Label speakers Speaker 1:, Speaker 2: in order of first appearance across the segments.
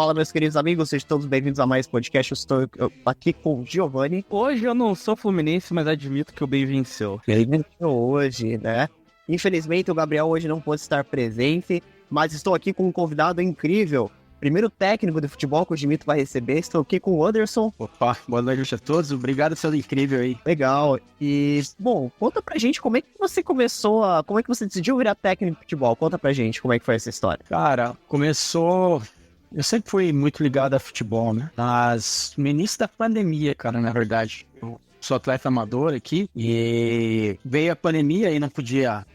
Speaker 1: Fala, meus queridos amigos, sejam todos bem-vindos a mais podcast. Eu estou aqui com o Giovanni.
Speaker 2: Hoje eu não sou fluminense, mas admito que o bem venceu.
Speaker 1: Ele venceu hoje, né? Infelizmente o Gabriel hoje não pôde estar presente, mas estou aqui com um convidado incrível. Primeiro técnico de futebol que o Dimito vai receber. Estou aqui com o Anderson.
Speaker 3: Opa, boa noite a todos. Obrigado pelo incrível aí.
Speaker 1: Legal. E, bom, conta pra gente como é que você começou a... Como é que você decidiu virar técnico de futebol? Conta pra gente como é que foi essa história.
Speaker 3: Cara, começou... Eu sempre fui muito ligado a futebol, né? Mas no início da pandemia, cara, na verdade. Eu sou atleta amador aqui e veio a pandemia e não podia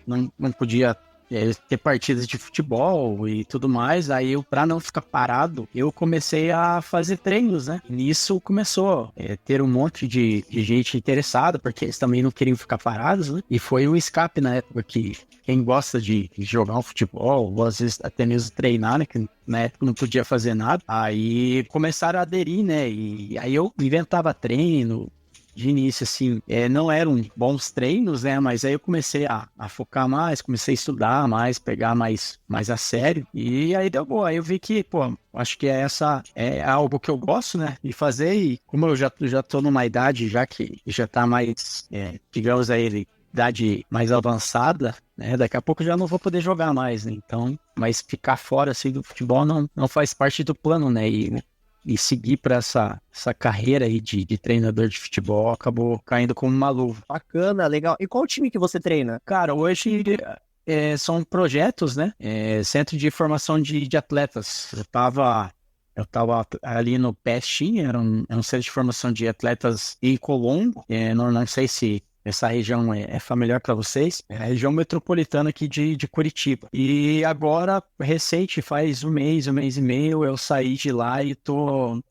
Speaker 3: ter partidas de futebol e tudo mais. Aí eu, pra não ficar parado, eu comecei a fazer treinos, né? E nisso começou a ter um monte de gente interessada, porque eles também não queriam ficar parados, né? E foi um escape na época que quem gosta de jogar um futebol, ou às vezes até mesmo treinar, né? Que na época não podia fazer nada. Aí começaram a aderir, né? E aí eu inventava treino. De início, assim, não eram bons treinos, né? Mas aí eu comecei a focar mais, comecei a estudar mais, pegar mais a sério. E aí deu boa. Aí eu vi que, pô, acho que é algo que eu gosto, né? De fazer. E como eu já tô numa idade já que já tá mais, digamos aí, idade mais avançada, né? Daqui a pouco eu já não vou poder jogar mais, né? Então, mas ficar fora, assim, do futebol não faz parte do plano, né? E seguir para essa carreira aí de treinador de futebol acabou caindo como uma luva.
Speaker 1: Bacana, legal. E qual time que você treina?
Speaker 3: Cara, hoje são projetos, né? Centro de formação de atletas. Eu tava ali no PESTIM, era um centro de formação de atletas em Colombo. Não sei se essa região é familiar para vocês. É a região metropolitana aqui de Curitiba. E agora, recente, faz um mês e meio, eu saí de lá e tô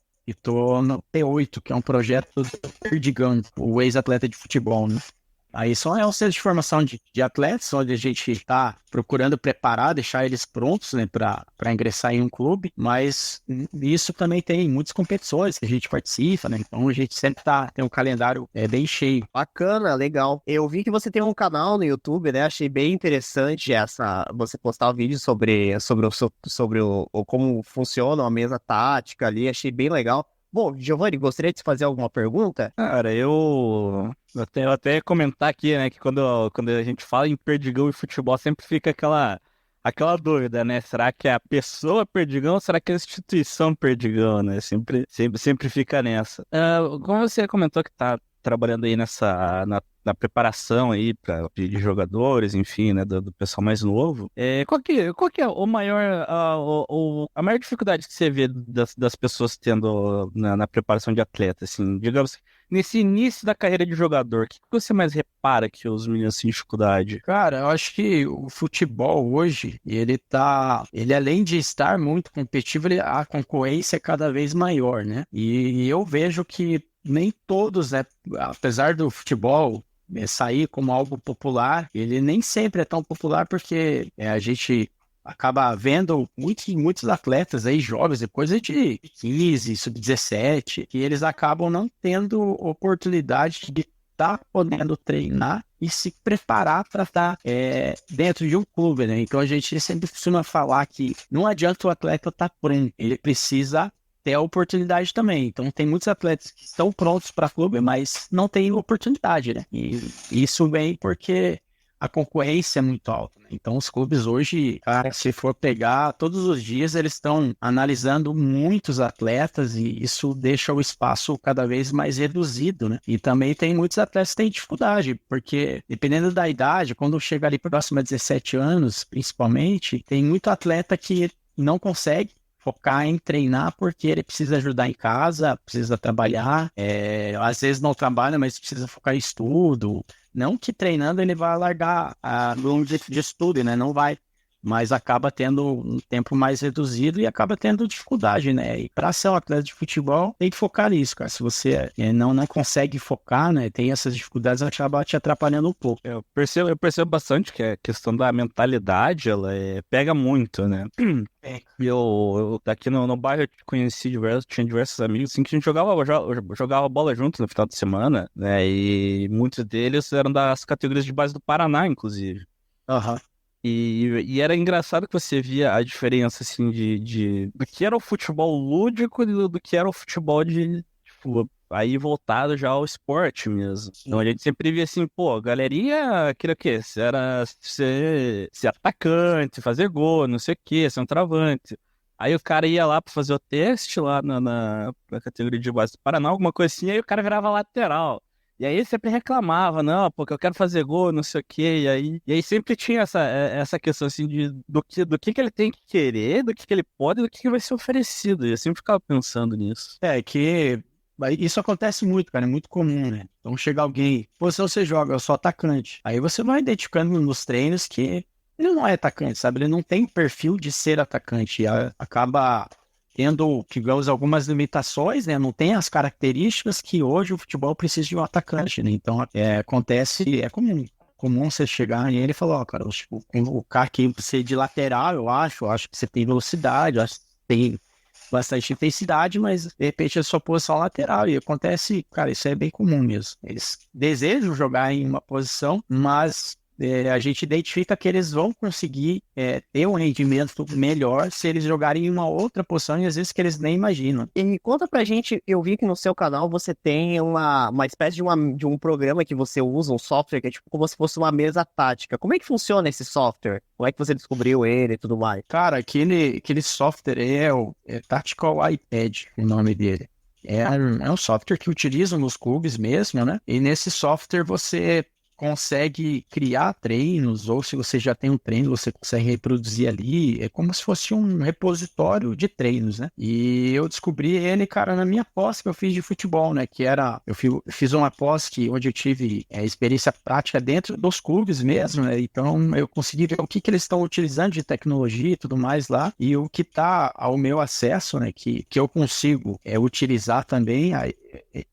Speaker 3: no P8, que é um projeto do Perdigão, o ex-atleta de futebol, né? Aí é um centro de formação de atletas, onde a gente está procurando preparar, deixar eles prontos, né, para ingressar em um clube, mas isso também tem muitas competições que a gente participa, né, então a gente sempre tem um calendário bem cheio.
Speaker 1: Bacana, legal. Eu vi que você tem um canal no YouTube, né, achei bem interessante você postar um vídeo sobre como funciona a mesa tática ali, achei bem legal. Bom, Giovanni, gostaria de fazer alguma pergunta?
Speaker 2: Cara, eu até comentar aqui, né, que quando a gente fala em Perdigão e futebol, sempre fica aquela dúvida, né? Será que é a pessoa Perdigão ou será que é a instituição Perdigão, né? Sempre fica nessa. Como você comentou que tá trabalhando aí na preparação aí de jogadores, enfim, né, do pessoal mais novo. Qual que é o maior, a maior dificuldade que você vê das pessoas tendo na preparação de atleta, assim, digamos, nesse início da carreira de jogador, o que você mais repara que os meninos têm dificuldade?
Speaker 3: Cara, eu acho que o futebol hoje, ele além de estar muito competitivo, a concorrência é cada vez maior, né? E eu vejo que nem todos, né, apesar do futebol sair como algo popular, ele nem sempre é tão popular porque a gente acaba vendo muitos atletas aí jovens, coisa de 15, sub-17, que eles acabam não tendo oportunidade de estar podendo treinar e se preparar para estar dentro de um clube, né? Então a gente sempre costuma falar que não adianta o atleta estar pronto, ele precisa ter a oportunidade também. Então tem muitos atletas que estão prontos para clube, mas não têm oportunidade, né? E isso vem porque a concorrência é muito alta, né? Então os clubes hoje, cara, se for pegar, todos os dias eles estão analisando muitos atletas e isso deixa o espaço cada vez mais reduzido, né? E também tem muitos atletas que têm dificuldade, porque dependendo da idade, quando chega ali próximo a 17 anos, principalmente, tem muito atleta que não consegue focar em treinar porque ele precisa ajudar em casa, precisa trabalhar, às vezes não trabalha, mas precisa focar em estudo. Não que treinando ele vai largar no de estudo, né? Não vai, mas acaba tendo um tempo mais reduzido e acaba tendo dificuldade, né? E para ser um atleta de futebol, tem que focar nisso, cara. Se você não consegue focar, né? Tem essas dificuldades, acaba te atrapalhando um pouco.
Speaker 2: Eu percebo bastante que a questão da mentalidade, ela pega muito, né? Eu aqui no bairro eu conheci tinha diversos amigos assim, que a gente jogava bola juntos no final de semana, né? E muitos deles eram das categorias de base do Paraná, inclusive.
Speaker 3: Aham.
Speaker 2: E era engraçado que você via a diferença, assim, do que era o futebol lúdico e do que era o futebol tipo, aí voltado já ao esporte mesmo. Então a gente sempre via assim, pô, a galerinha queria o quê? Era ser atacante, fazer gol, não sei o quê, centroavante. Aí o cara ia lá pra fazer o teste lá na categoria de base do Paraná, alguma coisa assim, aí o cara virava lateral. E aí ele sempre reclamava, não, porque eu quero fazer gol, não sei o quê. E aí sempre tinha essa questão assim do que ele tem que querer, do que ele pode, do que vai ser oferecido. E eu sempre ficava pensando nisso.
Speaker 3: Que isso acontece muito, cara, é muito comum, né? Então chega alguém, pô, se você joga, eu sou atacante. Aí você vai identificando nos treinos que ele não é atacante, sabe? Ele não tem perfil de ser atacante. E acaba tendo, digamos, algumas limitações, né? Não tem as características que hoje o futebol precisa de um atacante, né? Então, acontece, é comum você chegar e ele falar, ó, cara, tipo, o cara que você de lateral, eu acho que você tem velocidade, eu acho que tem bastante intensidade, mas de repente é sua posição lateral. E acontece, cara, isso é bem comum mesmo. Eles desejam jogar em uma posição, mas a gente identifica que eles vão conseguir ter um rendimento melhor se eles jogarem em uma outra posição e às vezes que eles nem imaginam.
Speaker 1: E conta pra gente, eu vi que no seu canal você tem uma espécie de um programa que você usa, um software que é tipo como se fosse uma mesa tática. Como é que funciona esse software? Como é que você descobriu ele e tudo mais?
Speaker 3: Cara, aquele software é o Tactical iPad, o nome dele. É um software que utilizam nos clubes mesmo, né? E nesse software você consegue criar treinos, ou se você já tem um treino, você consegue reproduzir ali. É como se fosse um repositório de treinos, né? E eu descobri ele, cara, na minha pós que eu fiz de futebol, né? Que era, eu fiz uma pós onde eu tive experiência prática dentro dos clubes mesmo, né? Então eu consegui ver o que eles estão utilizando de tecnologia e tudo mais lá, e o que está ao meu acesso, né? Que eu consigo utilizar também.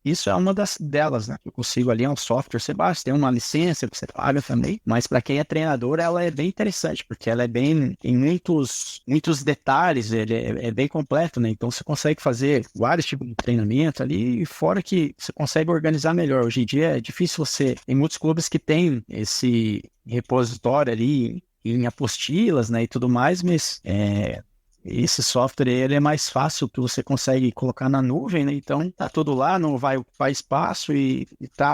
Speaker 3: Isso é uma delas, né? Eu consigo ali, é um software, você baixa, tem uma licença que você paga também, mas para quem é treinador, ela é bem interessante, porque ela é bem, em muitos detalhes, ele é bem completo, né? Então você consegue fazer vários tipos de treinamento ali, e fora que você consegue organizar melhor. Hoje em dia é difícil tem muitos clubes que tem esse repositório ali em apostilas, né, e tudo mais, mas esse software ele é mais fácil, que você consegue colocar na nuvem, né? Então tá tudo lá, não vai ocupar espaço e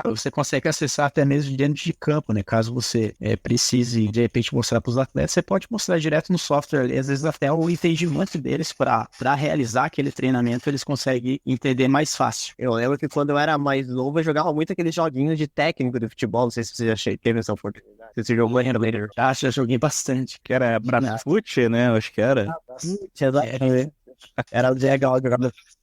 Speaker 3: você consegue acessar até mesmo dentro de campo, né? Caso você precise de repente mostrar para os atletas, você pode mostrar direto no software, às vezes até o entendimento deles para realizar aquele treinamento, eles conseguem entender mais fácil.
Speaker 1: Eu lembro que quando eu era mais novo, eu jogava muito aqueles joguinhos de técnico de futebol, não sei se você já teve essa oportunidade. Você jogou ainda later?
Speaker 3: Já joguei bastante.
Speaker 2: Que era Brasfoot, né? Eu acho que era.
Speaker 1: Era legal jogar.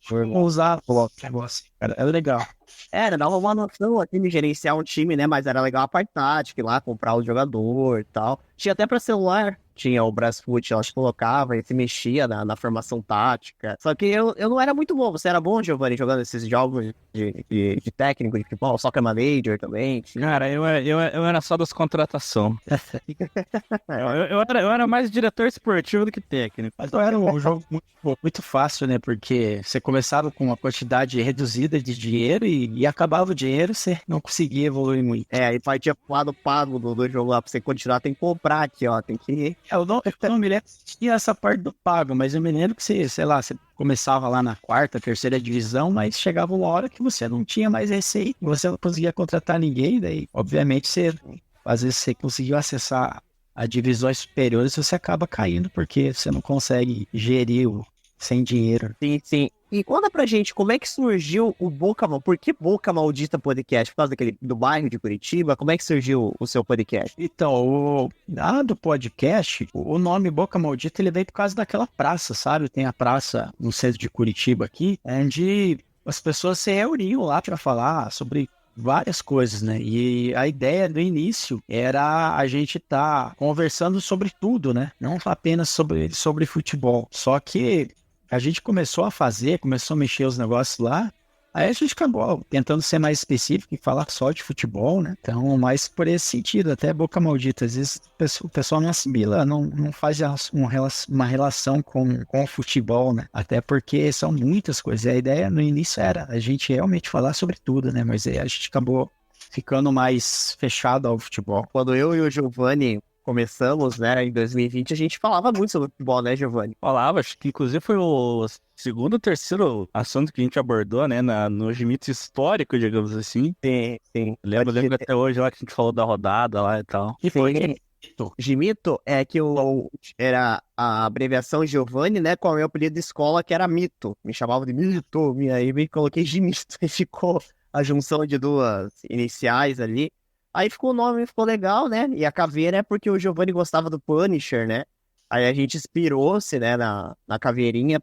Speaker 3: Vamos usar o negócio, cara, era legal.
Speaker 1: Era, dava uma noção aqui de gerenciar um time, né? Mas era legal a parte tática, ir lá comprar o jogador e tal. Tinha até pra celular, tinha o Brasfoot, elas colocavam e se mexia na formação tática. Só que eu não era muito bom. Você era bom, Giovanni, jogando esses jogos de técnico de futebol, Soccer Manager também?
Speaker 2: Cara, eu era só das contratações. Eu era mais diretor esportivo do que técnico.
Speaker 3: Mas não era um jogo muito fácil, né? Porque você começava com uma quantidade reduzida de dinheiro e acabava o dinheiro, você não conseguia evoluir muito.
Speaker 1: Aí partia pro lado pago do jogo lá, pra você continuar, tem que comprar aqui, ó, tem que...
Speaker 3: Eu não me lembro se tinha essa parte do pago, mas eu me lembro que você, sei lá, você começava lá na quarta, terceira divisão, mas chegava uma hora que você não tinha mais receita, você não conseguia contratar ninguém, daí, obviamente, às vezes você conseguiu acessar a divisões superiores, você acaba caindo, porque você não consegue gerir sem dinheiro.
Speaker 1: Sim, sim. E conta pra gente, como é que surgiu o Boca Maldita? Por que Boca Maldita Podcast? Por causa do bairro de Curitiba? Como é que surgiu o seu podcast?
Speaker 3: Então, do podcast, o nome Boca Maldita, ele veio por causa daquela praça, sabe? Tem a praça no centro de Curitiba aqui, onde as pessoas se reuniam lá para falar sobre várias coisas, né? E a ideia do início era a gente estar conversando sobre tudo, né? Não apenas sobre futebol. Só que a gente começou a mexer os negócios lá, aí a gente acabou tentando ser mais específico e falar só de futebol, né? Então, mais por esse sentido, até Boca Maldita, às vezes o pessoal não assimila, não faz uma relação com o futebol, né? Até porque são muitas coisas. E a ideia no início era a gente realmente falar sobre tudo, né? Mas aí a gente acabou ficando mais fechado ao futebol.
Speaker 1: Quando eu e o Giovanni começamos, né, em 2020, a gente falava muito sobre futebol, né, Giovanni?
Speaker 2: Falava, acho que inclusive foi o segundo ou terceiro assunto que a gente abordou, né, no Gimito histórico, digamos assim.
Speaker 1: Sim.
Speaker 2: Lembro até hoje lá que a gente falou da rodada lá e tal.
Speaker 3: E foi
Speaker 1: Sim. Gimito é que era a abreviação Giovanni, né, com o meu apelido de escola, que era Mito. Me chamavam de Mito, e aí me coloquei Gimito, e ficou a junção de duas iniciais ali. Aí ficou o nome, ficou legal, né, e a caveira é porque o Giovanni gostava do Punisher, né, aí a gente inspirou-se, né, na caveirinha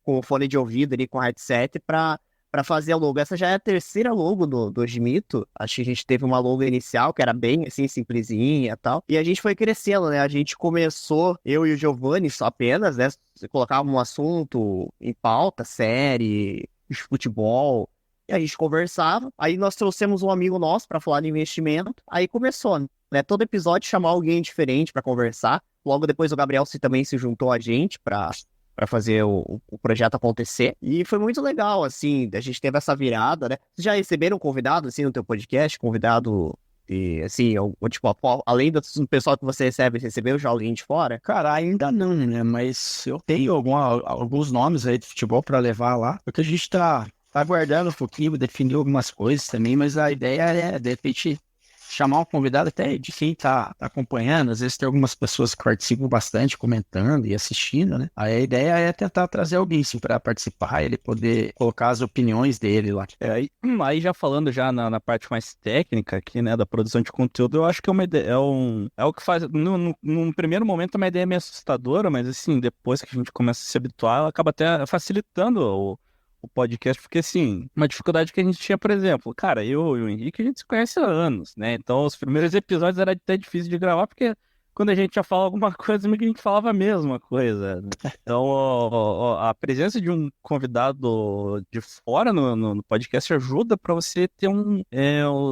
Speaker 1: com o fone de ouvido ali, com o headset, pra fazer a logo. Essa já é a terceira logo do Gimito. Acho que a gente teve uma logo inicial, que era bem, assim, simplesinha e tal. E a gente foi crescendo, né? A gente começou, eu e o Giovanni, só apenas, né? Você colocava um assunto em pauta, série, futebol, e a gente conversava. Aí nós trouxemos um amigo nosso pra falar de investimento. Aí começou, né? Todo episódio chamar alguém diferente pra conversar. Logo depois o Gabriel também se juntou a gente pra fazer o projeto acontecer. E foi muito legal, assim, a gente teve essa virada, né? Vocês já receberam convidado, assim, no teu podcast? Convidado, e, assim, tipo, além do pessoal que você recebeu já alguém de fora?
Speaker 3: Cara, ainda não, né? Mas eu tenho alguns nomes aí de futebol para levar lá, porque a gente tá aguardando um pouquinho, definir algumas coisas também, mas a ideia é, de repente, chamar um convidado até de quem tá acompanhando. Às vezes tem algumas pessoas que participam bastante, comentando e assistindo, né? Aí a ideia é tentar trazer alguém, sim, para participar, ele poder colocar as opiniões dele lá.
Speaker 2: Aí já falando já na parte mais técnica aqui, né, da produção de conteúdo, eu acho que é uma ideia, é o que faz, num primeiro momento é uma ideia meio assustadora, mas assim, depois que a gente começa a se habituar, ela acaba até facilitando o podcast, porque assim, uma dificuldade que a gente tinha, por exemplo, cara, eu e o Henrique, a gente se conhece há anos, né? Então os primeiros episódios era até difícil de gravar, porque quando a gente ia falar alguma coisa, meio que a gente falava a mesma coisa, né? Então a presença de um convidado de fora no podcast ajuda para você ter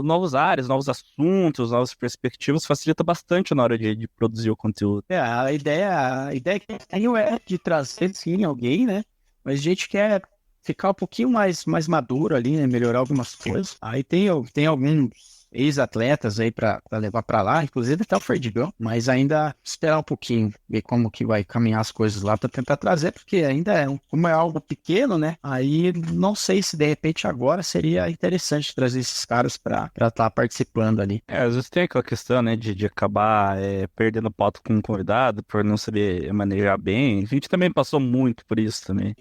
Speaker 2: novos áreas, novos assuntos, novas perspectivas, facilita bastante na hora de produzir o conteúdo.
Speaker 3: A ideia que eu tenho é de trazer, sim, alguém, né? Mas a gente quer ficar um pouquinho mais maduro ali, né? Melhorar algumas coisas. Aí tem alguns ex-atletas aí para levar para lá, inclusive até o Ferdigão, mas ainda esperar um pouquinho, ver como que vai caminhar as coisas lá para tentar trazer, porque ainda como é algo pequeno, né? Aí não sei se de repente agora seria interessante trazer esses caras para estar participando ali.
Speaker 2: Às vezes tem aquela questão, né, de acabar perdendo pauta com um convidado por não saber manejar bem. A gente também passou muito por isso também.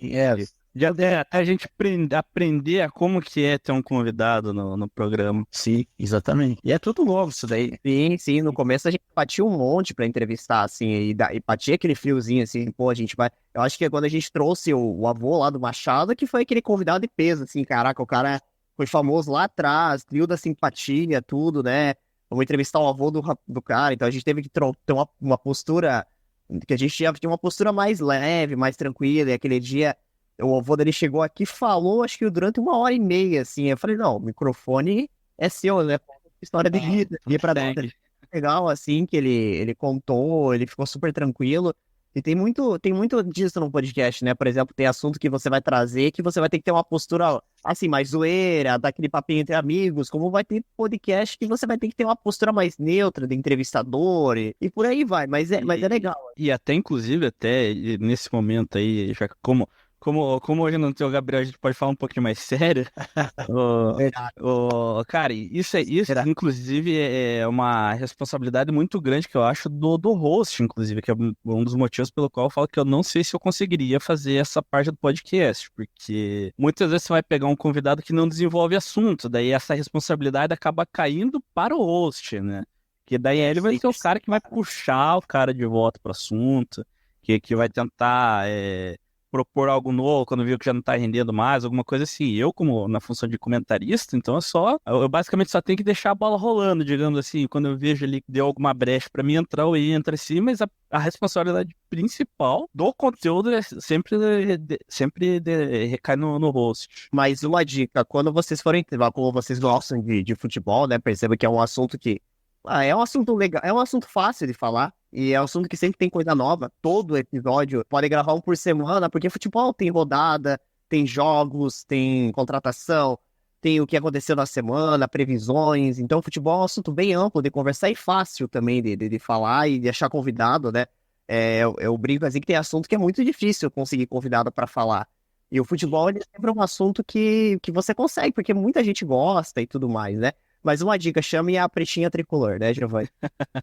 Speaker 2: Até a gente aprender a como que é ter um convidado no programa.
Speaker 3: Sim, exatamente. E é tudo novo isso daí.
Speaker 1: Sim, no começo a gente batia um monte pra entrevistar, assim, e batia aquele friozinho, assim, pô, a gente vai... Eu acho que quando a gente trouxe o avô lá do Machado, que foi aquele convidado de peso, assim, caraca, o cara foi famoso lá atrás, trio da simpatia, tudo, né? Vamos entrevistar o avô do cara, então a gente teve que ter uma postura, que a gente tinha uma postura mais leve, mais tranquila, e aquele dia... O avô dele chegou aqui e falou, acho que durante 1h30, assim. Eu falei, não, o microfone é seu, né? História de vida. E pra dentro. Legal, assim, que ele contou, ele ficou super tranquilo. E tem muito disso no podcast, né? Por exemplo, tem assunto que você vai trazer que você vai ter que ter uma postura, assim, mais zoeira, daquele papinho entre amigos, como vai ter podcast que você vai ter que ter uma postura mais neutra, de entrevistador, e por aí vai. Mas é legal.
Speaker 2: E até, inclusive, nesse momento aí, já como hoje não tem o Gabriel, a gente pode falar um pouquinho mais sério. Cara, isso inclusive, é uma responsabilidade muito grande que eu acho do host, inclusive, que é um dos motivos pelo qual eu falo que eu não sei se eu conseguiria fazer essa parte do podcast, porque muitas vezes você vai pegar um convidado que não desenvolve assunto, daí essa responsabilidade acaba caindo para o host, né? Que daí ele vai ser o cara que vai puxar o cara de volta para o assunto, que vai tentar... propor algo novo quando viu que já não tá rendendo mais, alguma coisa assim. Eu, como na função de comentarista, então eu basicamente só tenho que deixar a bola rolando, digamos assim. Quando eu vejo ali que deu alguma brecha pra mim entrar, eu entro assim, mas a responsabilidade principal do conteúdo sempre recai no host.
Speaker 1: Mas uma dica, quando vocês forem, como vocês gostam de futebol, né, perceba que é um assunto que é um assunto legal, é um assunto fácil de falar, e é um assunto que sempre tem coisa nova. Todo episódio pode gravar um por semana, porque futebol tem rodada, tem jogos, tem contratação, tem o que aconteceu na semana, previsões. Então, futebol é um assunto bem amplo de conversar e fácil também de falar e de achar convidado, né? Eu brinco assim que tem assunto que é muito difícil conseguir convidado para falar. E o futebol ele é sempre um assunto que você consegue, porque muita gente gosta e tudo mais, né? Mas uma dica, chame a Pretinha Tricolor, né, Giovanni?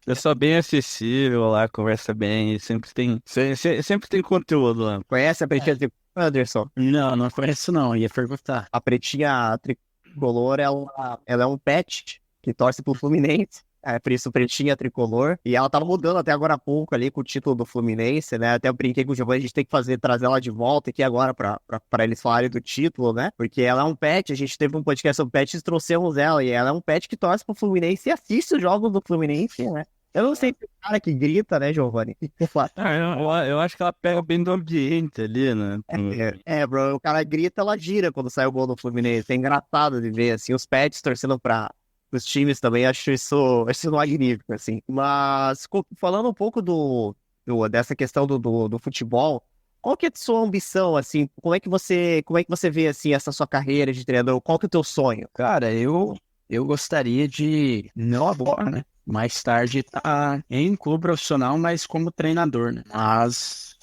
Speaker 2: Pessoal bem acessível lá, conversa bem, sempre tem conteúdo lá.
Speaker 1: Conhece a Pretinha Tricolor, Anderson?
Speaker 3: Não, não conheço não, ia perguntar.
Speaker 1: A Pretinha Tricolor, ela é um pet que torce pro Fluminense. É por isso Pretinha Tricolor. E ela tava mudando até agora há pouco ali com o título do Fluminense, né? Até eu brinquei com o Giovanni, a gente tem que trazer ela de volta aqui agora pra eles falarem do título, né? Porque ela é um pet, a gente teve um podcast sobre pet e trouxemos ela. E ela é um pet que torce pro Fluminense e assiste os jogos do Fluminense, né? Eu não sei se o cara que grita, né, Giovanni?
Speaker 2: Eu acho que ela pega bem do ambiente ali, né?
Speaker 1: Bro, o cara grita, ela gira quando sai o gol do Fluminense. É engraçado de ver, assim, os pets torcendo os times também, acho isso magnífico, assim. Mas, falando um pouco dessa questão do futebol, qual que é a sua ambição, assim? Como é que você vê, assim, essa sua carreira de treinador? Qual que é o teu sonho?
Speaker 3: Cara, eu gostaria de, não agora, né? Mais tarde estar em clube profissional, mas como treinador, né? Mas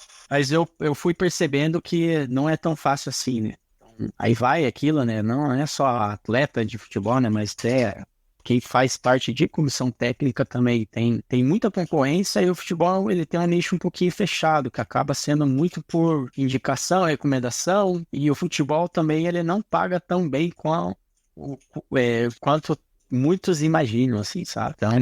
Speaker 3: eu fui percebendo que não é tão fácil assim, né? Aí vai aquilo, né? Não é só atleta de futebol, né? Mas quem faz parte de comissão técnica também tem muita concorrência e o futebol ele tem um nicho um pouquinho fechado, que acaba sendo muito por indicação, recomendação, e o futebol também ele não paga tão bem quanto muitos imaginam, assim, sabe? Então,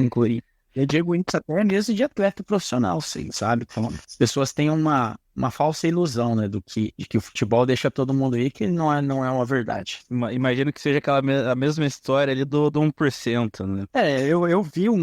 Speaker 3: eu digo isso até mesmo de atleta profissional, sim, sabe? Então, as pessoas têm uma falsa ilusão, né, de que o futebol deixa todo mundo aí, que não é uma verdade.
Speaker 2: Imagino que seja a mesma história ali do 1%, né?
Speaker 3: Eu vi eu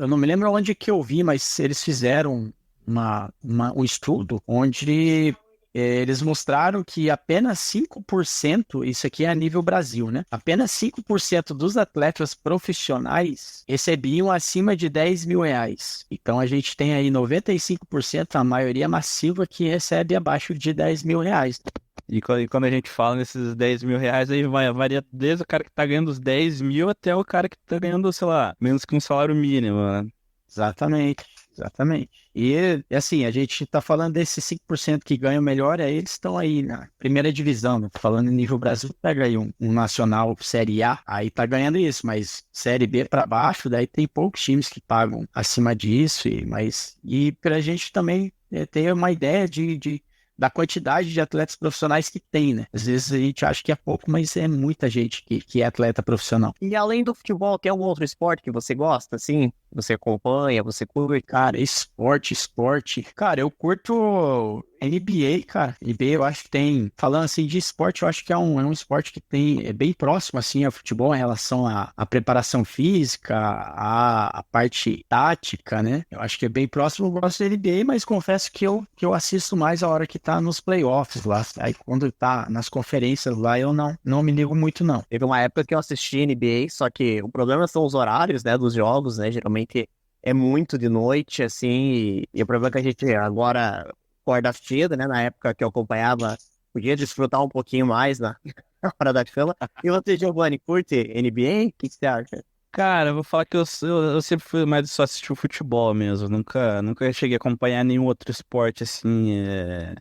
Speaker 3: não me lembro onde que eu vi, mas eles fizeram um estudo onde eles mostraram que apenas 5%, isso aqui é a nível Brasil, né? Apenas 5% dos atletas profissionais recebiam acima de R$ 10.000. Então a gente tem aí 95%, a maioria massiva, que recebe abaixo de R$ 10.000.
Speaker 2: E quando a gente fala nesses R$ 10.000, aí varia desde o cara que tá ganhando os 10 mil até o cara que tá ganhando, sei lá, menos que um salário mínimo, né?
Speaker 3: Exatamente. E assim, a gente tá falando desses 5% que ganham melhor, aí eles estão aí na primeira divisão, né? Falando em nível Brasil, pega aí um Nacional Série A, aí tá ganhando isso, mas Série B para baixo, daí tem poucos times que pagam acima disso, e pra gente também ter uma ideia da quantidade de atletas profissionais que tem, né? Às vezes a gente acha que é pouco, mas é muita gente que é atleta profissional.
Speaker 1: E além do futebol, tem algum outro esporte que você gosta, assim? Você acompanha, você curte?
Speaker 3: Cara, esporte. Cara, eu curto NBA, cara. NBA eu acho que tem. Falando assim de esporte, eu acho que é um esporte que é bem próximo assim ao futebol em relação à preparação física, à parte tática, né? Eu acho que é bem próximo. Eu gosto da NBA, mas confesso que eu assisto mais a hora que tá nos playoffs lá. Aí quando tá nas conferências lá, eu não me ligo muito, não.
Speaker 1: Teve uma época que eu assisti NBA, só que o problema são os horários, né, dos jogos, né? Geralmente é muito de noite, assim, e o problema é que a gente agora acorda cedo, né? Na época que eu acompanhava, podia desfrutar um pouquinho mais na hora da cama. E você, Giovanni, curte NBA? O que você acha?
Speaker 2: Cara, eu vou falar que eu sempre fui mais de só assistir o futebol mesmo. Nunca cheguei a acompanhar nenhum outro esporte assim,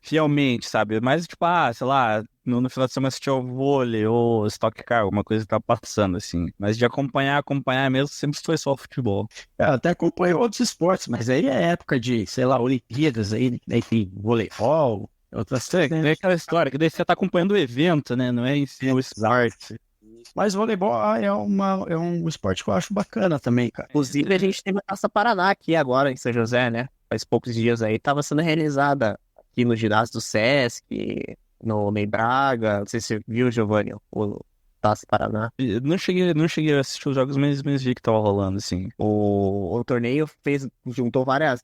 Speaker 2: fielmente, sabe? Mas, tipo, sei lá, no final de semana assistir ao vôlei ou Stock Car, alguma coisa que tá passando, assim. Mas de acompanhar mesmo, sempre foi só o futebol.
Speaker 3: Eu até acompanho outros esportes, mas aí é época de, sei lá, Olimpíadas aí, daí tem voleibol, outras coisas, né?
Speaker 2: É aquela história que daí você tá acompanhando o evento, né? Não é em si o esporte.
Speaker 3: Mas voleibol é um esporte que eu acho bacana também, cara.
Speaker 1: Inclusive, a gente teve a Taça Paraná aqui agora em São José, né? Faz poucos dias aí, tava sendo realizada aqui no ginásio do Sesc, no Ney Braga. Não sei se você viu, Giovanni, o Taça Paraná.
Speaker 2: Eu não cheguei a assistir os jogos, mas vi que tava rolando, assim.
Speaker 1: O torneio juntou várias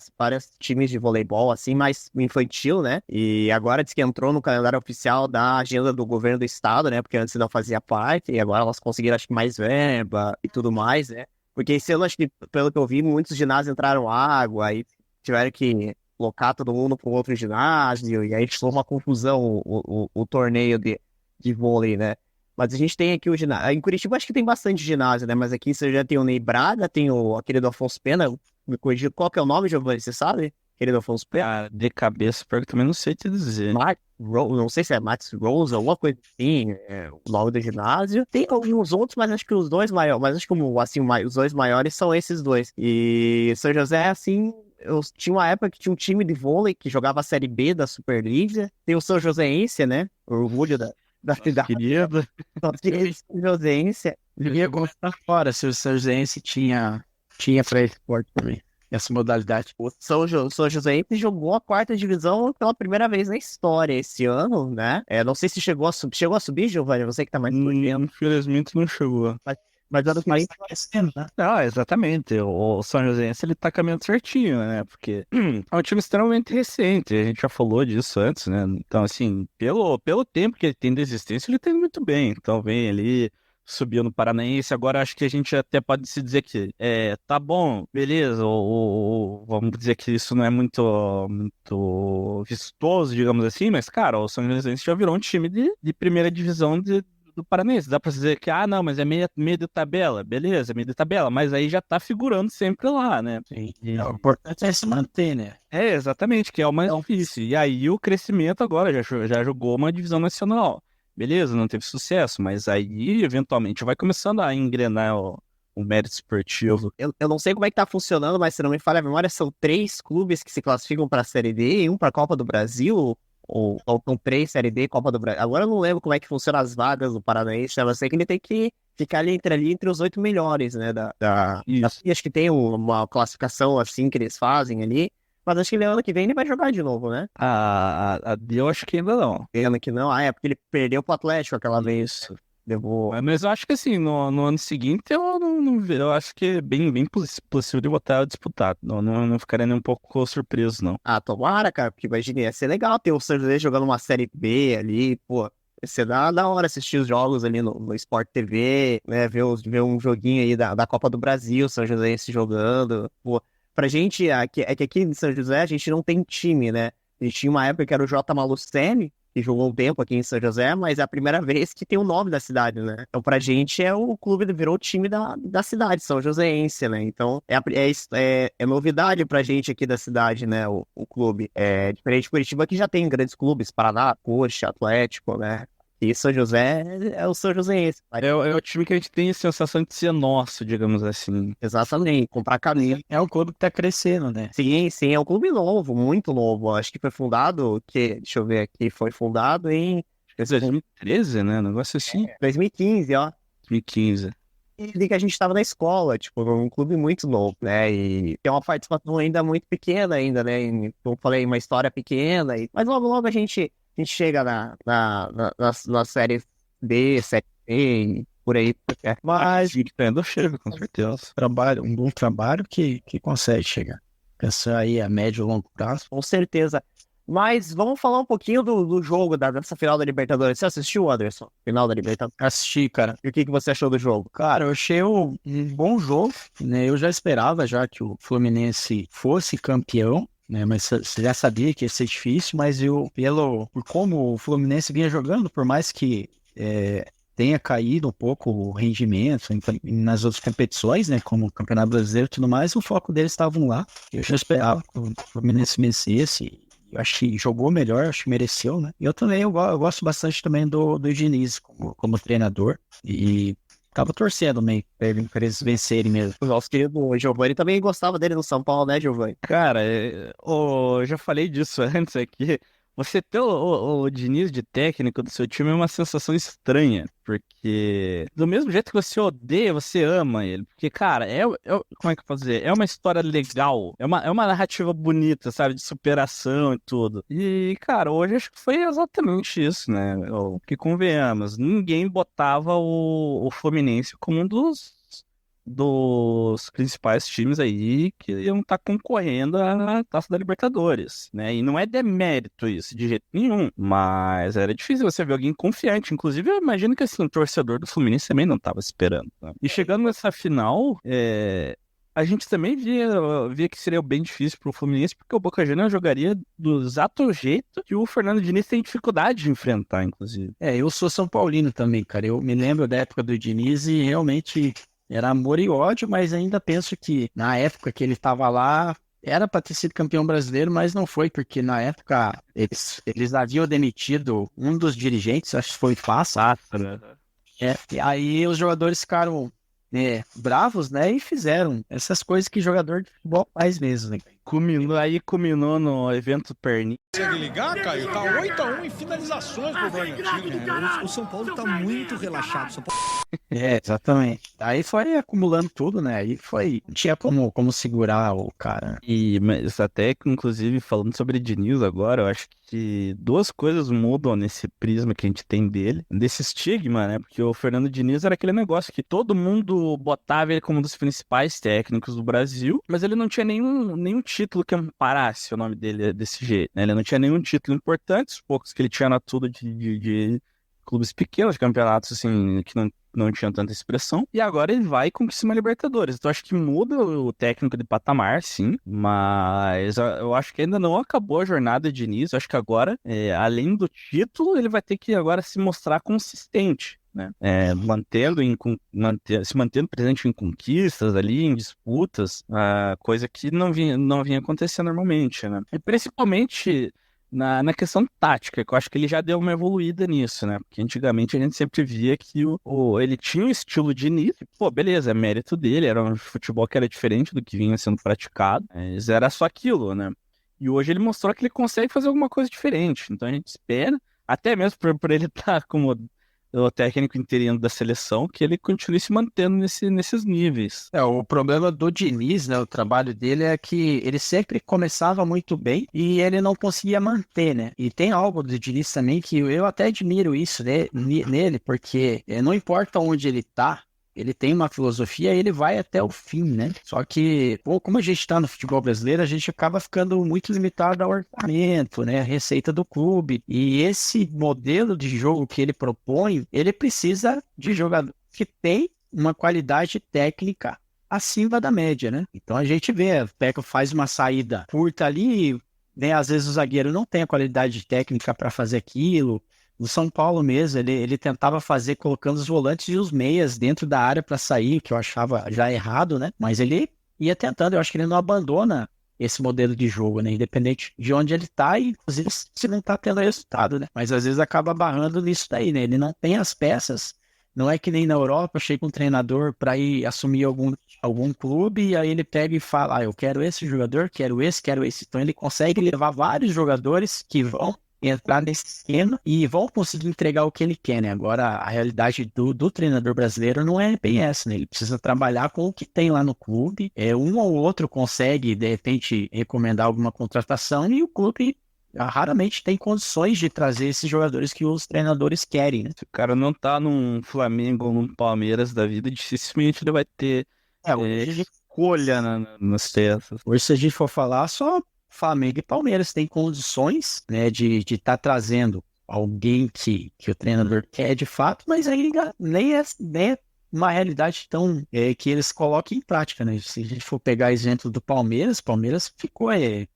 Speaker 1: times de voleibol, assim, mais infantil, né? E agora diz que entrou no calendário oficial da agenda do governo do estado, né? Porque antes não fazia parte, e agora elas conseguiram, acho que, mais verba e tudo mais, né? Porque esse ano, acho que, pelo que eu vi, muitos ginásios entraram água, aí tiveram que locar todo mundo para outro ginásio, e aí foi uma confusão o torneio de vôlei, né? Mas a gente tem aqui o ginásio. Em Curitiba acho que tem bastante ginásio, né? Mas aqui você já tem o Ney Braga, tem aquele do Afonso Pena. Me corrigir, qual que é o nome, Giovanni? Você sabe? Aquele do Afonso Pena?
Speaker 2: Cara, de cabeça, pior que eu também não sei te dizer.
Speaker 1: Não sei se é Max Rose, alguma coisa assim, o nome do ginásio. Tem alguns outros, mas acho que os dois maiores, mas acho que assim, os dois maiores são esses dois. E São José, assim, eu tinha uma época que tinha um time de vôlei que jogava a Série B da Superliga. Tem o São Joséense, né? O orgulho da cidade.
Speaker 2: Querido.
Speaker 1: Nossa, querido São Joséense.
Speaker 3: Devia comentar fora se o Sargense tinha para esporte também, essa modalidade.
Speaker 1: O São Joséense jogou a quarta divisão pela primeira vez na história esse ano, né? Não sei se chegou a subir, Giovanni, você que tá mais por dentro.
Speaker 2: Infelizmente não chegou.
Speaker 1: Mas ano que vem
Speaker 3: Tá crescendo, né?
Speaker 2: Ah, exatamente. O São Joséense, ele tá caminhando certinho, né? Porque é um time extremamente recente. A gente já falou disso antes, né? Então, assim, pelo tempo que ele tem de existência, ele tem muito bem. Então, vem ali, subiu no Paranaense. Agora, acho que a gente até pode se dizer que tá bom, beleza. Vamos dizer que isso não é muito vistoso, digamos assim. Mas, cara, o São Joséense já virou um time de primeira divisão do Paranense. Dá pra dizer que, não, mas é meio de tabela. Beleza, meio de tabela, mas aí já tá figurando sempre lá, né?
Speaker 3: Sim. O importante é se manter, né?
Speaker 2: Exatamente, que é o mais difícil. E aí o crescimento agora, já jogou uma divisão nacional. Beleza, não teve sucesso, mas aí, eventualmente, vai começando a engrenar o mérito esportivo.
Speaker 1: Eu não sei como é que tá funcionando, mas se não me falha a memória, são 3 clubes que se classificam para a Série D e um para a Copa do Brasil. Ou faltam 3 Série D, Copa do Brasil. Agora eu não lembro como é que funciona as vagas do Paranaense, mas eu sei que ele tem que ficar ali entre os 8 melhores, né? Acho que tem uma classificação assim que eles fazem ali. Mas acho que ano que vem ele vai jogar de novo, né?
Speaker 2: Eu acho que ainda não.
Speaker 1: Ano que não. É porque ele perdeu pro Atlético aquela vez.
Speaker 2: Isso.
Speaker 1: Levou.
Speaker 2: Mas eu acho que assim, no ano seguinte eu não eu acho que é bem possível de botar a disputar. Não ficaria nem um pouco surpreso, não.
Speaker 1: Tomara, cara, porque imagina, ia ser legal ter o São José jogando uma Série B ali, pô. Ia ser da hora assistir os jogos ali no Sport TV, né? Ver um joguinho aí da Copa do Brasil, São José se jogando. Pô, pra gente, é que aqui em São José a gente não tem time, né? A gente tinha uma época que era o J. Malucelli, que jogou um tempo aqui em São José, mas é a primeira vez que tem o nome da cidade, né? Então, pra gente, o clube virou o time da cidade, São Joséense, né? Então, é novidade pra gente aqui da cidade, né? O clube. É diferente de Curitiba, que já tem grandes clubes, Paraná, Coxa, Atlético, né? E São José é o São Joséense.
Speaker 2: É o time que a gente tem a sensação de ser nosso, digamos assim.
Speaker 1: Exatamente, comprar camisa.
Speaker 3: É um clube que tá crescendo, né?
Speaker 1: Sim, é um clube novo, muito novo. Acho que foi fundado, deixa eu ver aqui, foi fundado em
Speaker 2: 2013, né? Um negócio assim.
Speaker 1: 2015, ó.
Speaker 2: 2015.
Speaker 1: E que a gente estava na escola, tipo, um clube muito novo, né? E tem uma participação ainda muito pequena ainda, né? Como eu falei, uma história pequena. Mas logo a gente chega na série D, série E, por aí.
Speaker 2: Mas eu chego, com certeza.
Speaker 3: Um bom trabalho que consegue chegar. Pensar aí a médio e longo prazo.
Speaker 1: Com certeza. Mas vamos falar um pouquinho do jogo, dessa final da Libertadores. Você assistiu, Anderson? Final da Libertadores?
Speaker 3: Assisti, cara.
Speaker 1: E o que você achou do jogo?
Speaker 3: Cara, eu achei um bom jogo, né? Eu já esperava que o Fluminense fosse campeão, né? Mas você já sabia que ia ser difícil, mas por como o Fluminense vinha jogando, por mais que tenha caído um pouco o rendimento nas outras competições, né? Como o Campeonato Brasileiro e tudo mais, o foco deles estavam lá. Eu já esperava que o Fluminense vencesse. Eu acho que jogou melhor, acho que mereceu, né? E eu também, eu gosto bastante também do Diniz como treinador. E tava torcendo meio pra eles vencerem mesmo.
Speaker 1: O nosso querido Giovanni também gostava dele no São Paulo, né, Giovanni?
Speaker 2: Cara, eu já falei disso antes aqui. Você ter o Diniz de técnico do seu time é uma sensação estranha, porque do mesmo jeito que você odeia, você ama ele. Porque, cara, como é que eu posso dizer? É uma história legal, é uma narrativa bonita, sabe, de superação e tudo. E, cara, hoje acho que foi exatamente isso, né? Que convenhamos, ninguém botava o Fluminense como um dos principais times aí que iam estar concorrendo à Taça da Libertadores, né? E não é demérito isso, de jeito nenhum, mas era difícil você ver alguém confiante. Inclusive, eu imagino que assim, o torcedor do Fluminense também não estava esperando, né? E chegando nessa final, a gente também via que seria bem difícil pro Fluminense, porque o Boca Juniors jogaria do exato jeito que o Fernando Diniz tem dificuldade de enfrentar, inclusive.
Speaker 3: Eu sou São Paulino também, cara. Eu me lembro da época do Diniz e realmente era amor e ódio, mas ainda penso que na época que ele estava lá, era para ter sido campeão brasileiro, mas não foi, porque na época eles haviam demitido um dos dirigentes, acho que foi o Fassa.
Speaker 2: Né?
Speaker 3: E aí os jogadores ficaram bravos, né? E fizeram essas coisas que jogador de futebol faz mesmo, né?
Speaker 2: Culminou no evento Perni.
Speaker 4: Consegue ligar, Caio? Tá 8-1 em finalizações pro Bragantino.
Speaker 5: O São Paulo tá muito relaxado. São Paulo...
Speaker 3: Exatamente. Aí foi acumulando tudo, né? Aí não tinha como segurar o cara.
Speaker 2: Mas até que, inclusive, falando sobre Diniz agora, eu acho que duas coisas mudam nesse prisma que a gente tem dele, desse estigma, né? Porque o Fernando Diniz era aquele negócio que todo mundo botava ele como um dos principais técnicos do Brasil, mas ele não tinha nenhum título que amparasse o nome dele desse jeito, né? Ele não tinha nenhum título importante, os poucos que ele tinha na tudo de clubes pequenos, de campeonatos assim, que não tinham tanta expressão, e agora ele vai e conquista uma Libertadores. Então acho que muda o técnico de patamar, sim, mas eu acho que ainda não acabou a jornada de Diniz. Eu acho que agora, além do título, ele vai ter que agora se mostrar consistente, né? Se mantendo presente em conquistas ali, em disputas, coisa que não vinha acontecendo normalmente, né? E principalmente na questão tática, que eu acho que ele já deu uma evoluída nisso, né? Porque antigamente a gente sempre via que ele tinha um estilo de início, pô, beleza, é mérito dele, era um futebol que era diferente do que vinha sendo praticado, mas era só aquilo, né? E hoje ele mostrou que ele consegue fazer alguma coisa diferente, então a gente espera, até mesmo por ele estar como o técnico interino da seleção, que ele continue se mantendo nesses níveis.
Speaker 3: O problema do Diniz, né, o trabalho dele é que ele sempre começava muito bem e ele não conseguia manter, né? E tem algo do Diniz também que eu até admiro isso nele, porque não importa onde ele tá, ele tem uma filosofia e ele vai até o fim, né? Só que, como a gente está no futebol brasileiro, a gente acaba ficando muito limitado ao orçamento, né? A receita do clube. E esse modelo de jogo que ele propõe, ele precisa de jogador que tem uma qualidade técnica acima da média, né? Então a gente vê, Peco faz uma saída curta ali, né? Às vezes o zagueiro não tem a qualidade técnica para fazer aquilo. No São Paulo mesmo, ele tentava fazer colocando os volantes e os meias dentro da área para sair, que eu achava já errado, né? Mas ele ia tentando, eu acho que ele não abandona esse modelo de jogo, né? Independente de onde ele tá, e inclusive se não tá tendo resultado, né? Mas às vezes acaba barrando nisso daí, né? Ele não tem as peças, não é que nem na Europa, chega um treinador para ir assumir algum clube e aí ele pega e fala, eu quero esse jogador, quero esse. Então ele consegue levar vários jogadores que vão entrar nesse esquema e vão conseguir entregar o que ele quer, né? Agora, a realidade do treinador brasileiro não é bem essa, né? Ele precisa trabalhar com o que tem lá no clube. Um ou outro consegue, de repente, recomendar alguma contratação e o clube raramente tem condições de trazer esses jogadores que os treinadores querem, né?
Speaker 2: Se o cara não tá num Flamengo ou num Palmeiras da vida, dificilmente ele vai ter escolha nas peças.
Speaker 3: Hoje, se a gente for falar, só Flamengo e Palmeiras têm condições, né, de estar trazendo alguém que o treinador quer de fato, mas aí nem é uma realidade tão que eles coloquem em prática, né? Se a gente for pegar exemplo do Palmeiras ficou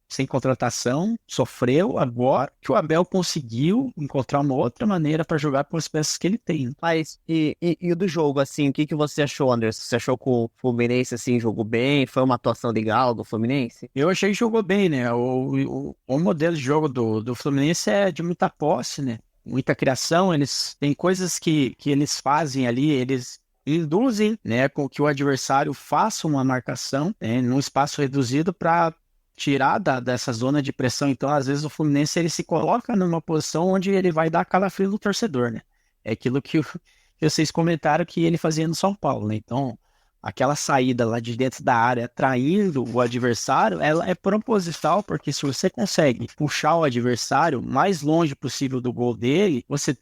Speaker 3: sem contratação, sofreu, agora que o Abel conseguiu encontrar uma outra maneira para jogar com as peças que ele tem.
Speaker 1: Mas, e do jogo, assim, o que você achou, Anderson? Você achou que o Fluminense, assim, jogou bem? Foi uma atuação legal do Fluminense?
Speaker 3: Eu achei que jogou bem, né? O modelo de jogo do Fluminense é de muita posse, né? Muita criação, eles têm coisas que eles fazem ali, eles induzem, né, com que o adversário faça uma marcação, né, num espaço reduzido para tirar dessa zona de pressão. Então, às vezes, o Fluminense ele se coloca numa posição onde ele vai dar calafrio no torcedor, né? É aquilo que vocês comentaram que ele fazia no São Paulo, né? Então, aquela saída lá de dentro da área, atraindo o adversário, ela é proposital, porque se você consegue puxar o adversário mais longe possível do gol dele, você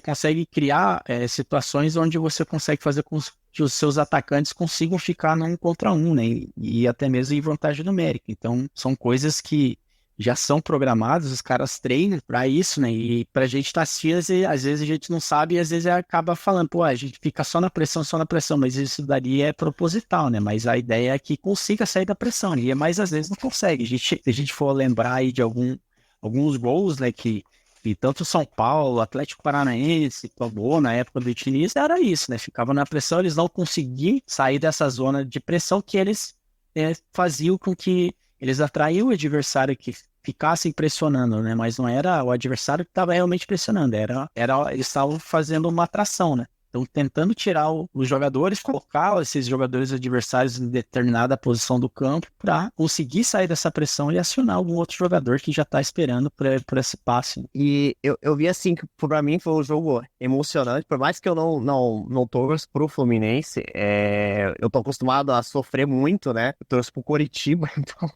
Speaker 3: consegue criar situações onde você consegue fazer com que os seus atacantes consigam ficar num contra um, né? E até mesmo em vantagem numérica. Então, são coisas que já são programados, os caras treinam pra isso, né? E pra gente tá assistindo, às vezes a gente não sabe e às vezes acaba falando, pô, a gente fica só na pressão, mas isso daí é proposital, né? Mas a ideia é que consiga sair da pressão, né? Mas às vezes não consegue. Se a gente for lembrar aí de alguns gols, né, que tanto São Paulo, Atlético Paranaense, tomou na época do Diniz, era isso, né? Ficava na pressão, eles não conseguiam sair dessa zona de pressão que eles faziam com que eles atraíam o adversário que ficasse pressionando, né? Mas não era o adversário que estava realmente pressionando, eles estavam fazendo uma atração, né? Então, tentando tirar os jogadores, colocar esses jogadores adversários em determinada posição do campo para conseguir sair dessa pressão e acionar algum outro jogador que já está esperando por esse passe.
Speaker 1: E eu vi assim, que pra mim foi um jogo emocionante, por mais que eu não torço pro Fluminense, eu tô acostumado a sofrer muito, né? Eu torço pro Coritiba, então,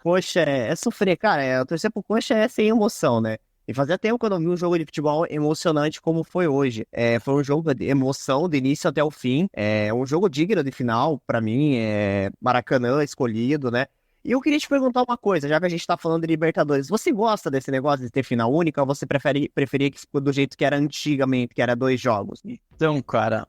Speaker 1: poxa, é sofrer, cara, torcer pro Coxa é sem emoção, né? E fazia tempo que eu não vi um jogo de futebol emocionante como foi hoje. Foi um jogo de emoção do início até o fim. Um jogo digno de final, pra mim. Maracanã escolhido, né? E eu queria te perguntar uma coisa, já que a gente tá falando de Libertadores. Você gosta desse negócio de ter final única ou você preferia que fosse do jeito que era antigamente, que era 2 jogos?
Speaker 3: Então, cara,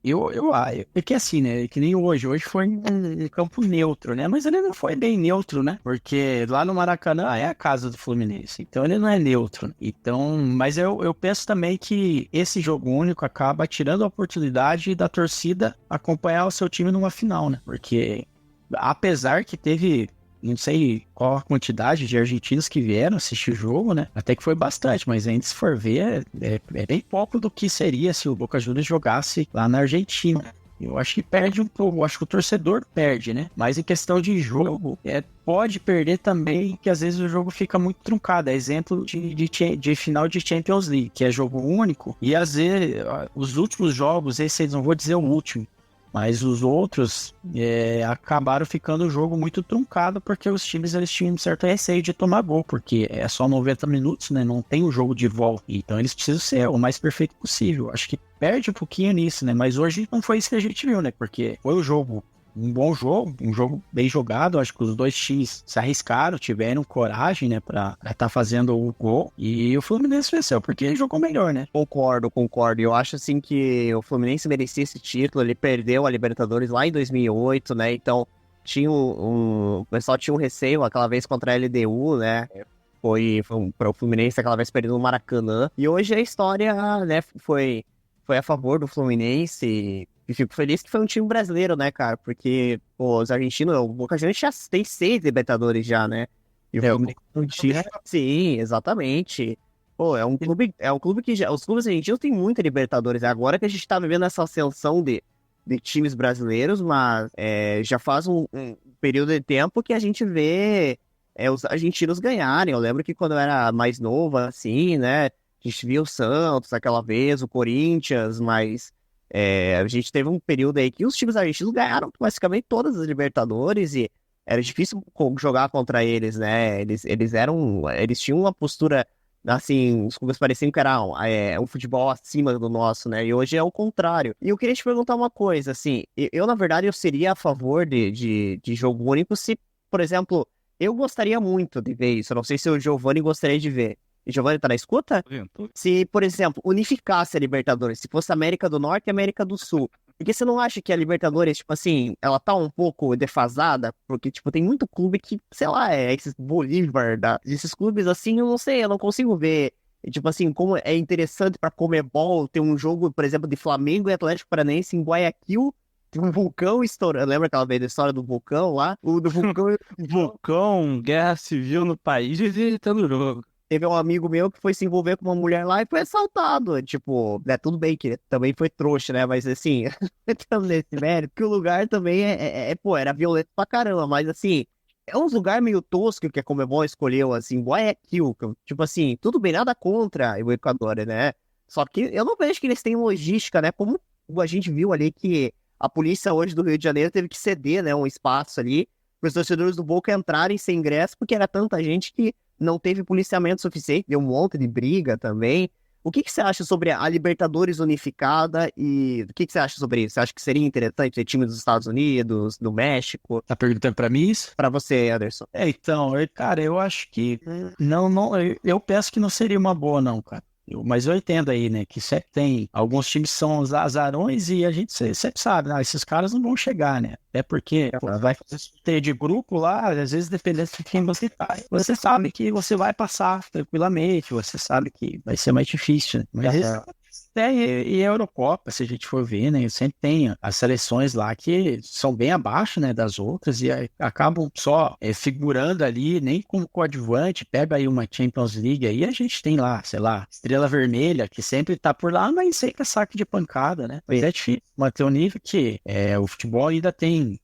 Speaker 3: é que assim, né, que nem hoje foi um campo neutro, né, mas ele não foi bem neutro, né, porque lá no Maracanã é a casa do Fluminense, então ele não é neutro, então, mas eu penso também que esse jogo único acaba tirando a oportunidade da torcida acompanhar o seu time numa final, né, porque apesar que teve... Não sei qual a quantidade de argentinos que vieram assistir o jogo, né? Até que foi bastante, mas ainda se for ver, é bem pouco do que seria se o Boca Juniors jogasse lá na Argentina. Eu acho que perde um pouco, eu acho que o torcedor perde, né? Mas em questão de jogo, pode perder também, que às vezes o jogo fica muito truncado. É exemplo de final de Champions League, que é jogo único, e às vezes os últimos jogos, esse não vou dizer o último, mas os outros acabaram ficando o jogo muito truncado porque os times eles tinham um certo receio de tomar gol, porque é só 90 minutos, né? Não tem o jogo de volta. Então eles precisam ser o mais perfeito possível. Acho que perde um pouquinho nisso, né? Mas hoje não foi isso que a gente viu, né? Porque foi um bom jogo, um jogo bem jogado. Acho que os dois times se arriscaram, tiveram coragem, né, pra estar fazendo o gol. E o Fluminense venceu, porque ele jogou melhor, né?
Speaker 1: Concordo. Eu acho, assim, que o Fluminense merecia esse título. Ele perdeu a Libertadores lá em 2008, né? Então, o pessoal tinha um receio aquela vez contra a LDU, né? Para o Fluminense aquela vez perdendo no Maracanã. E hoje a história, né, foi a favor do Fluminense. E fico feliz que foi um time brasileiro, né, cara? Porque os argentinos, o Boca Juniors já tem 6 Libertadores já, né? E o Fluminense não tinha. Sim, exatamente. Pô, é um clube que os clubes argentinos têm muita Libertadores. É agora que a gente tá vivendo essa ascensão de times brasileiros, mas já faz um período de tempo que a gente vê os argentinos ganharem. Eu lembro que quando eu era mais novo, assim, né? A gente via o Santos aquela vez, o Corinthians, mas a gente teve um período aí que os times argentinos ganharam basicamente todas as Libertadores e era difícil jogar contra eles, né? Eles tinham uma postura, assim, os clubes pareciam que era um futebol acima do nosso, né? E hoje é o contrário. E eu queria te perguntar uma coisa, assim, na verdade, eu seria a favor de jogo único se, por exemplo, eu gostaria muito de ver isso. Eu não sei se o Giovanni gostaria de ver. Giovanni, tá na escuta? Se, por exemplo, unificasse a Libertadores, se fosse América do Norte e América do Sul, porque você não acha que a Libertadores, tipo assim, ela tá um pouco defasada? Porque, tipo, tem muito clube que, sei lá, esses Bolívar, esses clubes assim, eu não sei, eu não consigo ver. E, tipo assim, como é interessante pra Conmebol ter um jogo, por exemplo, de Flamengo e Atlético Paranaense em Guayaquil, tem um vulcão estourando. Lembra aquela vez da história do vulcão lá? O do vulcão...
Speaker 2: Vulcão, guerra civil no país e tá no jogo.
Speaker 1: Teve um amigo meu que foi se envolver com uma mulher lá e foi assaltado. Tipo, tudo bem que ele também foi trouxa, né? Mas assim, entrando nesse mérito, que o lugar também era violento pra caramba. Mas assim, é um lugar meio tosco que a Conmebol escolheu, assim, Guayaquil. Tipo assim, tudo bem, nada contra o Equador, né? Só que eu não vejo que eles têm logística, né? Como a gente viu ali que a polícia hoje do Rio de Janeiro teve que ceder, né? Um espaço ali para os torcedores do Boca entrarem sem ingresso, porque era tanta gente que não teve policiamento suficiente, deu um monte de briga também. O que você acha sobre a Libertadores unificada e o que você acha sobre isso? Você acha que seria interessante ter time dos Estados Unidos, do México?
Speaker 3: Tá perguntando pra mim isso?
Speaker 1: Pra você, Anderson.
Speaker 3: Então, cara, eu acho que eu penso que não seria uma boa, não, cara. Mas eu entendo aí, né, que sempre tem alguns times que são os azarões e a gente sempre sabe, né, esses caras não vão chegar, né? Até porque vai fazer sorteio de grupo lá, às vezes dependendo de quem você tá. Você sabe que você vai passar tranquilamente, você sabe que vai ser mais difícil, né? Mas até e a Eurocopa, se a gente for ver, né, sempre tem as seleções lá que são bem abaixo, né, das outras e acabam só figurando ali, nem como coadjuvante. Pega aí uma Champions League aí, a gente tem lá, sei lá, Estrela Vermelha, que sempre tá por lá, mas sempre é saque de pancada, né? Mas é difícil manter o nível que o futebol ainda tem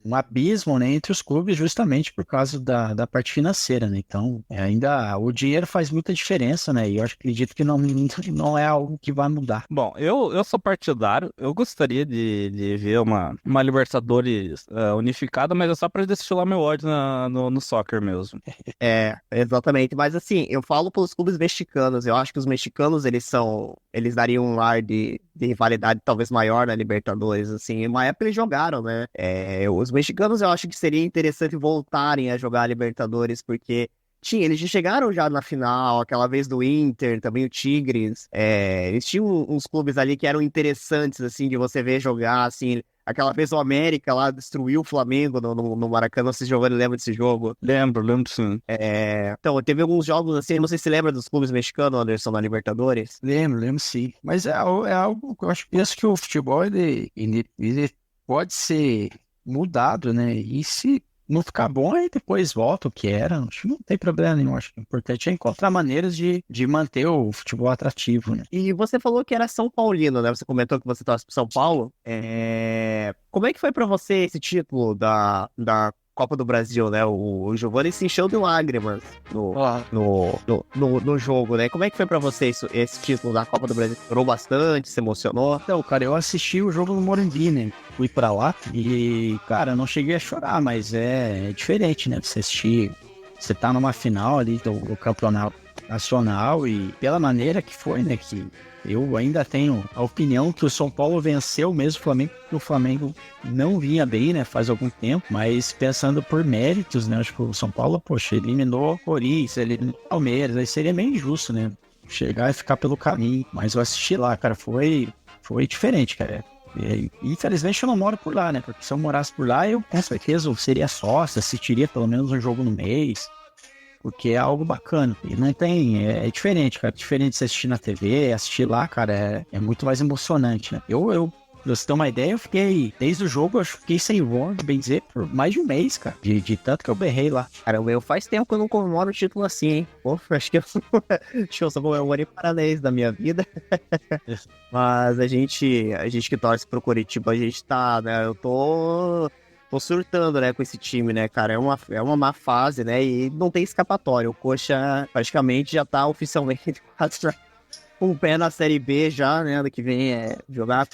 Speaker 3: um abismo, né, entre os clubes justamente por causa da parte financeira, né? Então, ainda o dinheiro faz muita diferença, né? E eu acredito que não é algo que vai mudar.
Speaker 2: Bom, eu sou partidário, eu gostaria de ver uma Libertadores unificada, mas é só pra destilar meu ódio no soccer mesmo.
Speaker 1: Exatamente. Mas assim, eu falo pelos clubes mexicanos. Eu acho que os mexicanos, eles dariam um ar de rivalidade talvez maior na Libertadores, assim. Uma época eles jogaram, né? Os mexicanos eu acho que seria interessante voltarem a jogar a Libertadores, porque eles já chegaram já na final, aquela vez do Inter, também o Tigres. Eles tinham uns clubes ali que eram interessantes, assim, de você ver jogar, assim. Aquela vez o América lá destruiu o Flamengo no Maracanã. Você Giovanni lembra desse jogo?
Speaker 2: Lembro sim.
Speaker 1: Então, teve alguns jogos assim, não sei se você lembra dos clubes mexicanos, Anderson, na Libertadores.
Speaker 3: Lembro sim. Mas é algo que eu penso que o futebol ele pode ser mudado, né? E se não ficar bom, aí depois volta o que era. Acho que não tem problema nenhum. Acho que o importante é encontrar maneiras de manter o futebol atrativo, né?
Speaker 1: E você falou que era São Paulino, né? Você comentou que você torce pro São Paulo. Como é que foi pra você esse título da Copa do Brasil, né? O Giovanni se encheu de lágrimas no jogo, né? Como é que foi pra você esse título da Copa do Brasil? Chorou bastante, se emocionou?
Speaker 3: Então, cara, eu assisti o jogo no Morumbi, né? Fui pra lá e, cara, não cheguei a chorar, mas é diferente, né? Você assistir, você tá numa final ali do campeonato nacional e pela maneira que foi, né? Que eu ainda tenho a opinião que o São Paulo venceu mesmo o Flamengo, porque o Flamengo não vinha bem, né, faz algum tempo, mas pensando por méritos, né, acho que o São Paulo, poxa, eliminou o Corinthians, eliminou o Palmeiras, aí seria meio injusto, né, chegar e ficar pelo caminho, mas eu assisti lá, cara, foi diferente, cara. Infelizmente eu não moro por lá, né, porque se eu morasse por lá, eu com certeza seria sócio, assistiria pelo menos um jogo no mês, porque é algo bacana. E não tem... É diferente, cara. É diferente de você assistir na TV, assistir lá, cara, é muito mais emocionante, né? Pra você ter uma ideia, eu fiquei... Desde o jogo, eu fiquei sem voz, bem dizer, por mais de um mês, cara. De tanto que eu berrei lá.
Speaker 1: Cara, faz tempo que eu não comemoro um título assim, hein? Pô, acho que eu só comemorei paranaense da minha vida. Mas a gente que torce pro Coritiba, a gente tá, né? Eu tô surtando, né, com esse time, né, cara? É uma má fase, né? E não tem escapatória. O Coxa praticamente já tá oficialmente quase com o pé na Série B já, né? Ano que vem jogar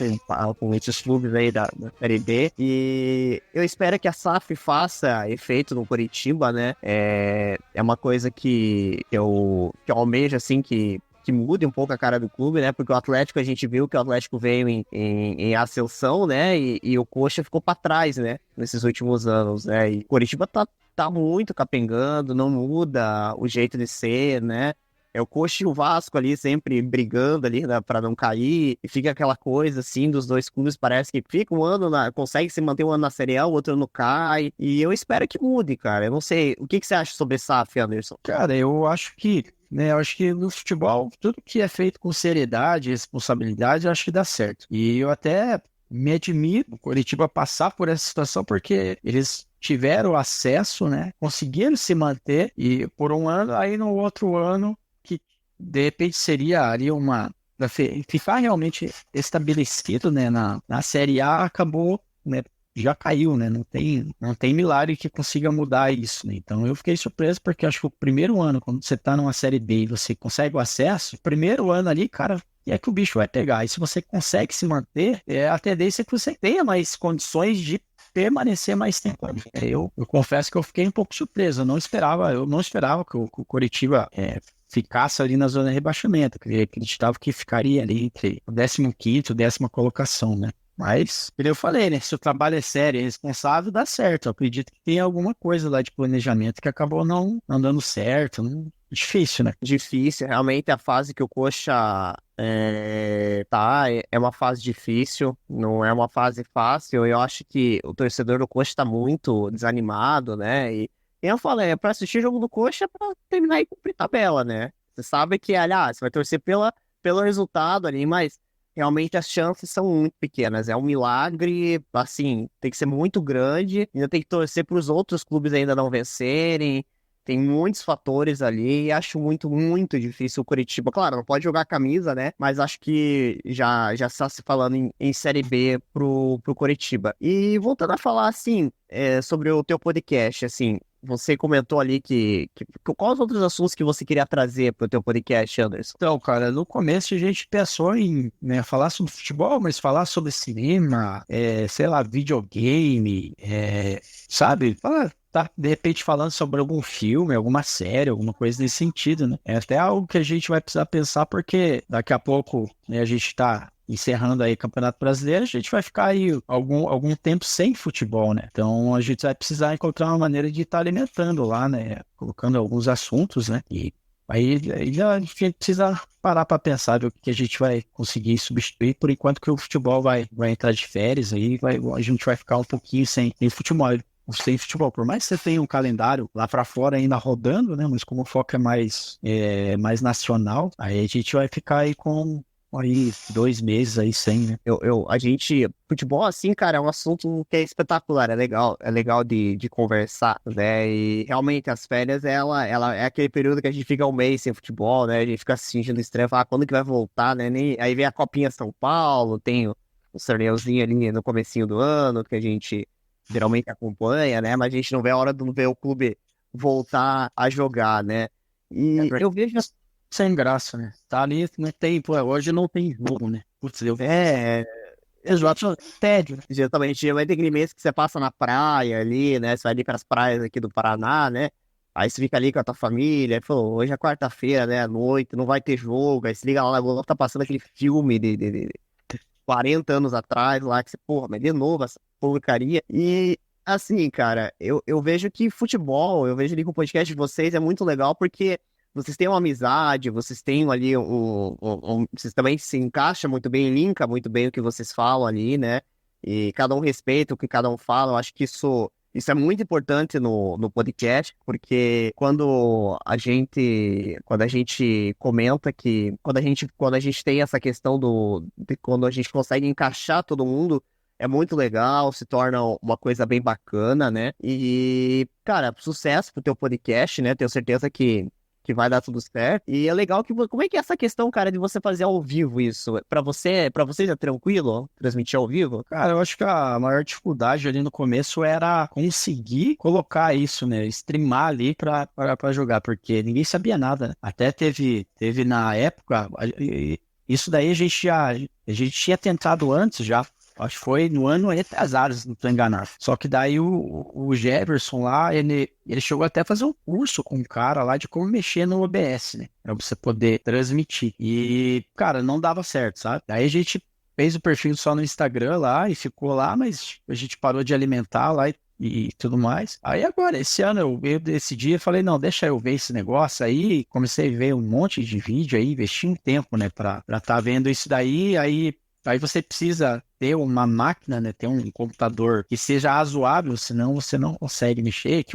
Speaker 1: com esses clubes aí da Série B. E eu espero que a SAF faça efeito no Coritiba, né? É uma coisa que eu almejo, assim, que mude um pouco a cara do clube, né? Porque o Atlético, a gente viu que o Atlético veio em ascensão, né? E o Coxa ficou pra trás, né? Nesses últimos anos, né? E o Coritiba tá muito capengando, não muda o jeito de ser, né? É o Coxa e o Vasco ali sempre brigando ali, né, pra não cair. E fica aquela coisa, assim, dos dois clubes. Parece que fica um ano, consegue se manter um ano na Série A, o outro ano cai. E eu espero que mude, cara. Eu não sei. O que você acha sobre SAF, Anderson?
Speaker 3: Cara, eu acho que no futebol, tudo que é feito com seriedade e responsabilidade, eu acho que dá certo. E eu até me admiro o Coritiba passar por essa situação, porque eles tiveram acesso, né? Conseguiram se manter e por um ano, aí no outro ano, que de repente seria ali ficar realmente estabelecido, né? Na Série A, acabou, né? Já caiu, né? Não tem milagre que consiga mudar isso, né? Então eu fiquei surpreso porque acho que o primeiro ano, quando você tá numa Série B e você consegue o acesso, o primeiro ano ali, cara, é que o bicho vai pegar. E se você consegue se manter, a tendência é que você tenha mais condições de permanecer mais tempo ali. Eu confesso que eu fiquei um pouco surpreso. Eu não esperava que o Coritiba ficasse ali na zona de rebaixamento. Eu acreditava que ficaria ali entre o 15º e 10ª colocação, né? Mas, como eu falei, né? Se o trabalho é sério e responsável, dá certo. Eu acredito que tem alguma coisa lá de planejamento que acabou não dando certo. Difícil, né?
Speaker 1: Difícil, realmente a fase que o Coxa tá, é uma fase difícil, não é uma fase fácil. Eu acho que o torcedor do Coxa tá muito desanimado, né? E eu falei, pra assistir o jogo do Coxa é pra terminar e cumprir tabela, né? Você sabe que, aliás, você vai torcer pelo resultado ali, mas realmente as chances são muito pequenas. É um milagre, assim, tem que ser muito grande, ainda tem que torcer para os outros clubes ainda não vencerem. Tem muitos fatores ali e acho muito, muito difícil o Coritiba. Claro, não pode jogar a camisa, né? Mas acho que já está se falando em Série B pro Coritiba. E voltando a falar, assim, sobre o teu podcast, assim, você comentou ali quais os outros assuntos que você queria trazer pro teu podcast, Anderson?
Speaker 3: Então, cara, no começo a gente pensou em, né, falar sobre futebol, mas falar sobre cinema, sei lá, videogame, sabe? Tá, de repente falando sobre algum filme, alguma série, alguma coisa nesse sentido, né? É até algo que a gente vai precisar pensar, porque daqui a pouco, né, a gente tá encerrando aí o Campeonato Brasileiro, a gente vai ficar aí algum tempo sem futebol, né? Então a gente vai precisar encontrar uma maneira de estar alimentando lá, né? Colocando alguns assuntos, né? E aí a gente precisa parar para pensar, ver o que a gente vai conseguir substituir, por enquanto que o futebol vai entrar de férias, aí a gente vai ficar um pouquinho sem futebol. Sem futebol, por mais que você tenha um calendário lá para fora ainda rodando, né? Mas como o foco é mais nacional, aí a gente vai ficar aí com aí 2 meses aí sem, né?
Speaker 1: Futebol, assim, cara, é um assunto que é espetacular, é legal de conversar, né? E realmente as férias, ela é aquele período que a gente fica um mês sem futebol, né? A gente fica se sentindo estranho, fala, quando que vai voltar, né? Aí vem a Copinha São Paulo, tem o torneiozinho ali no comecinho do ano, que a gente geralmente acompanha, né? Mas a gente não vê a hora de ver o clube voltar a jogar, né? E eu vejo...
Speaker 3: Sem graça, né? Tá ali, não tem, pô, hoje não tem jogo, né? Putz, exato, tédio, né?
Speaker 1: Exatamente, vai ter aquele mês que você passa na praia ali, né? Você vai ali para as praias aqui do Paraná, né? Aí você fica ali com a tua família, aí falou, hoje é quarta-feira, né? À noite, não vai ter jogo, aí você liga lá na Globo, tá passando aquele filme de 40 anos atrás lá, que você, porra, mas de novo essa porcaria. E, assim, cara, eu vejo que futebol, eu vejo ali com o podcast de vocês é muito legal, porque vocês têm uma amizade, vocês têm ali vocês também se encaixam muito bem, linka muito bem o que vocês falam ali, né? E cada um respeita o que cada um fala. Eu acho que isso é muito importante no podcast, porque quando a gente comenta que quando a gente tem essa questão de quando a gente consegue encaixar todo mundo, é muito legal, se torna uma coisa bem bacana, né? E, cara, sucesso pro teu podcast, né? Tenho certeza que vai dar tudo certo. E é legal como é que é essa questão, cara, de você fazer ao vivo isso? Pra você é tranquilo transmitir ao vivo?
Speaker 3: Cara, eu acho que a maior dificuldade ali no começo era conseguir colocar isso, né? Streamar ali pra jogar, porque ninguém sabia nada, né? Até teve na época, isso daí a gente tinha tentado antes já. Acho que foi no ano retrasado, se não estou enganado. Só que daí o Jefferson lá, ele chegou até a fazer um curso com um cara lá de como mexer no OBS, né? Pra você poder transmitir. E, cara, não dava certo, sabe? Daí a gente fez o perfil só no Instagram lá e ficou lá, mas a gente parou de alimentar lá e tudo mais. Aí agora, esse ano eu decidi, eu falei, não, deixa eu ver esse negócio aí. Comecei a ver um monte de vídeo aí, investi um tempo, né, pra tá vendo isso daí. Aí você precisa ter uma máquina, né? Ter um computador que seja razoável, senão você não consegue mexer, que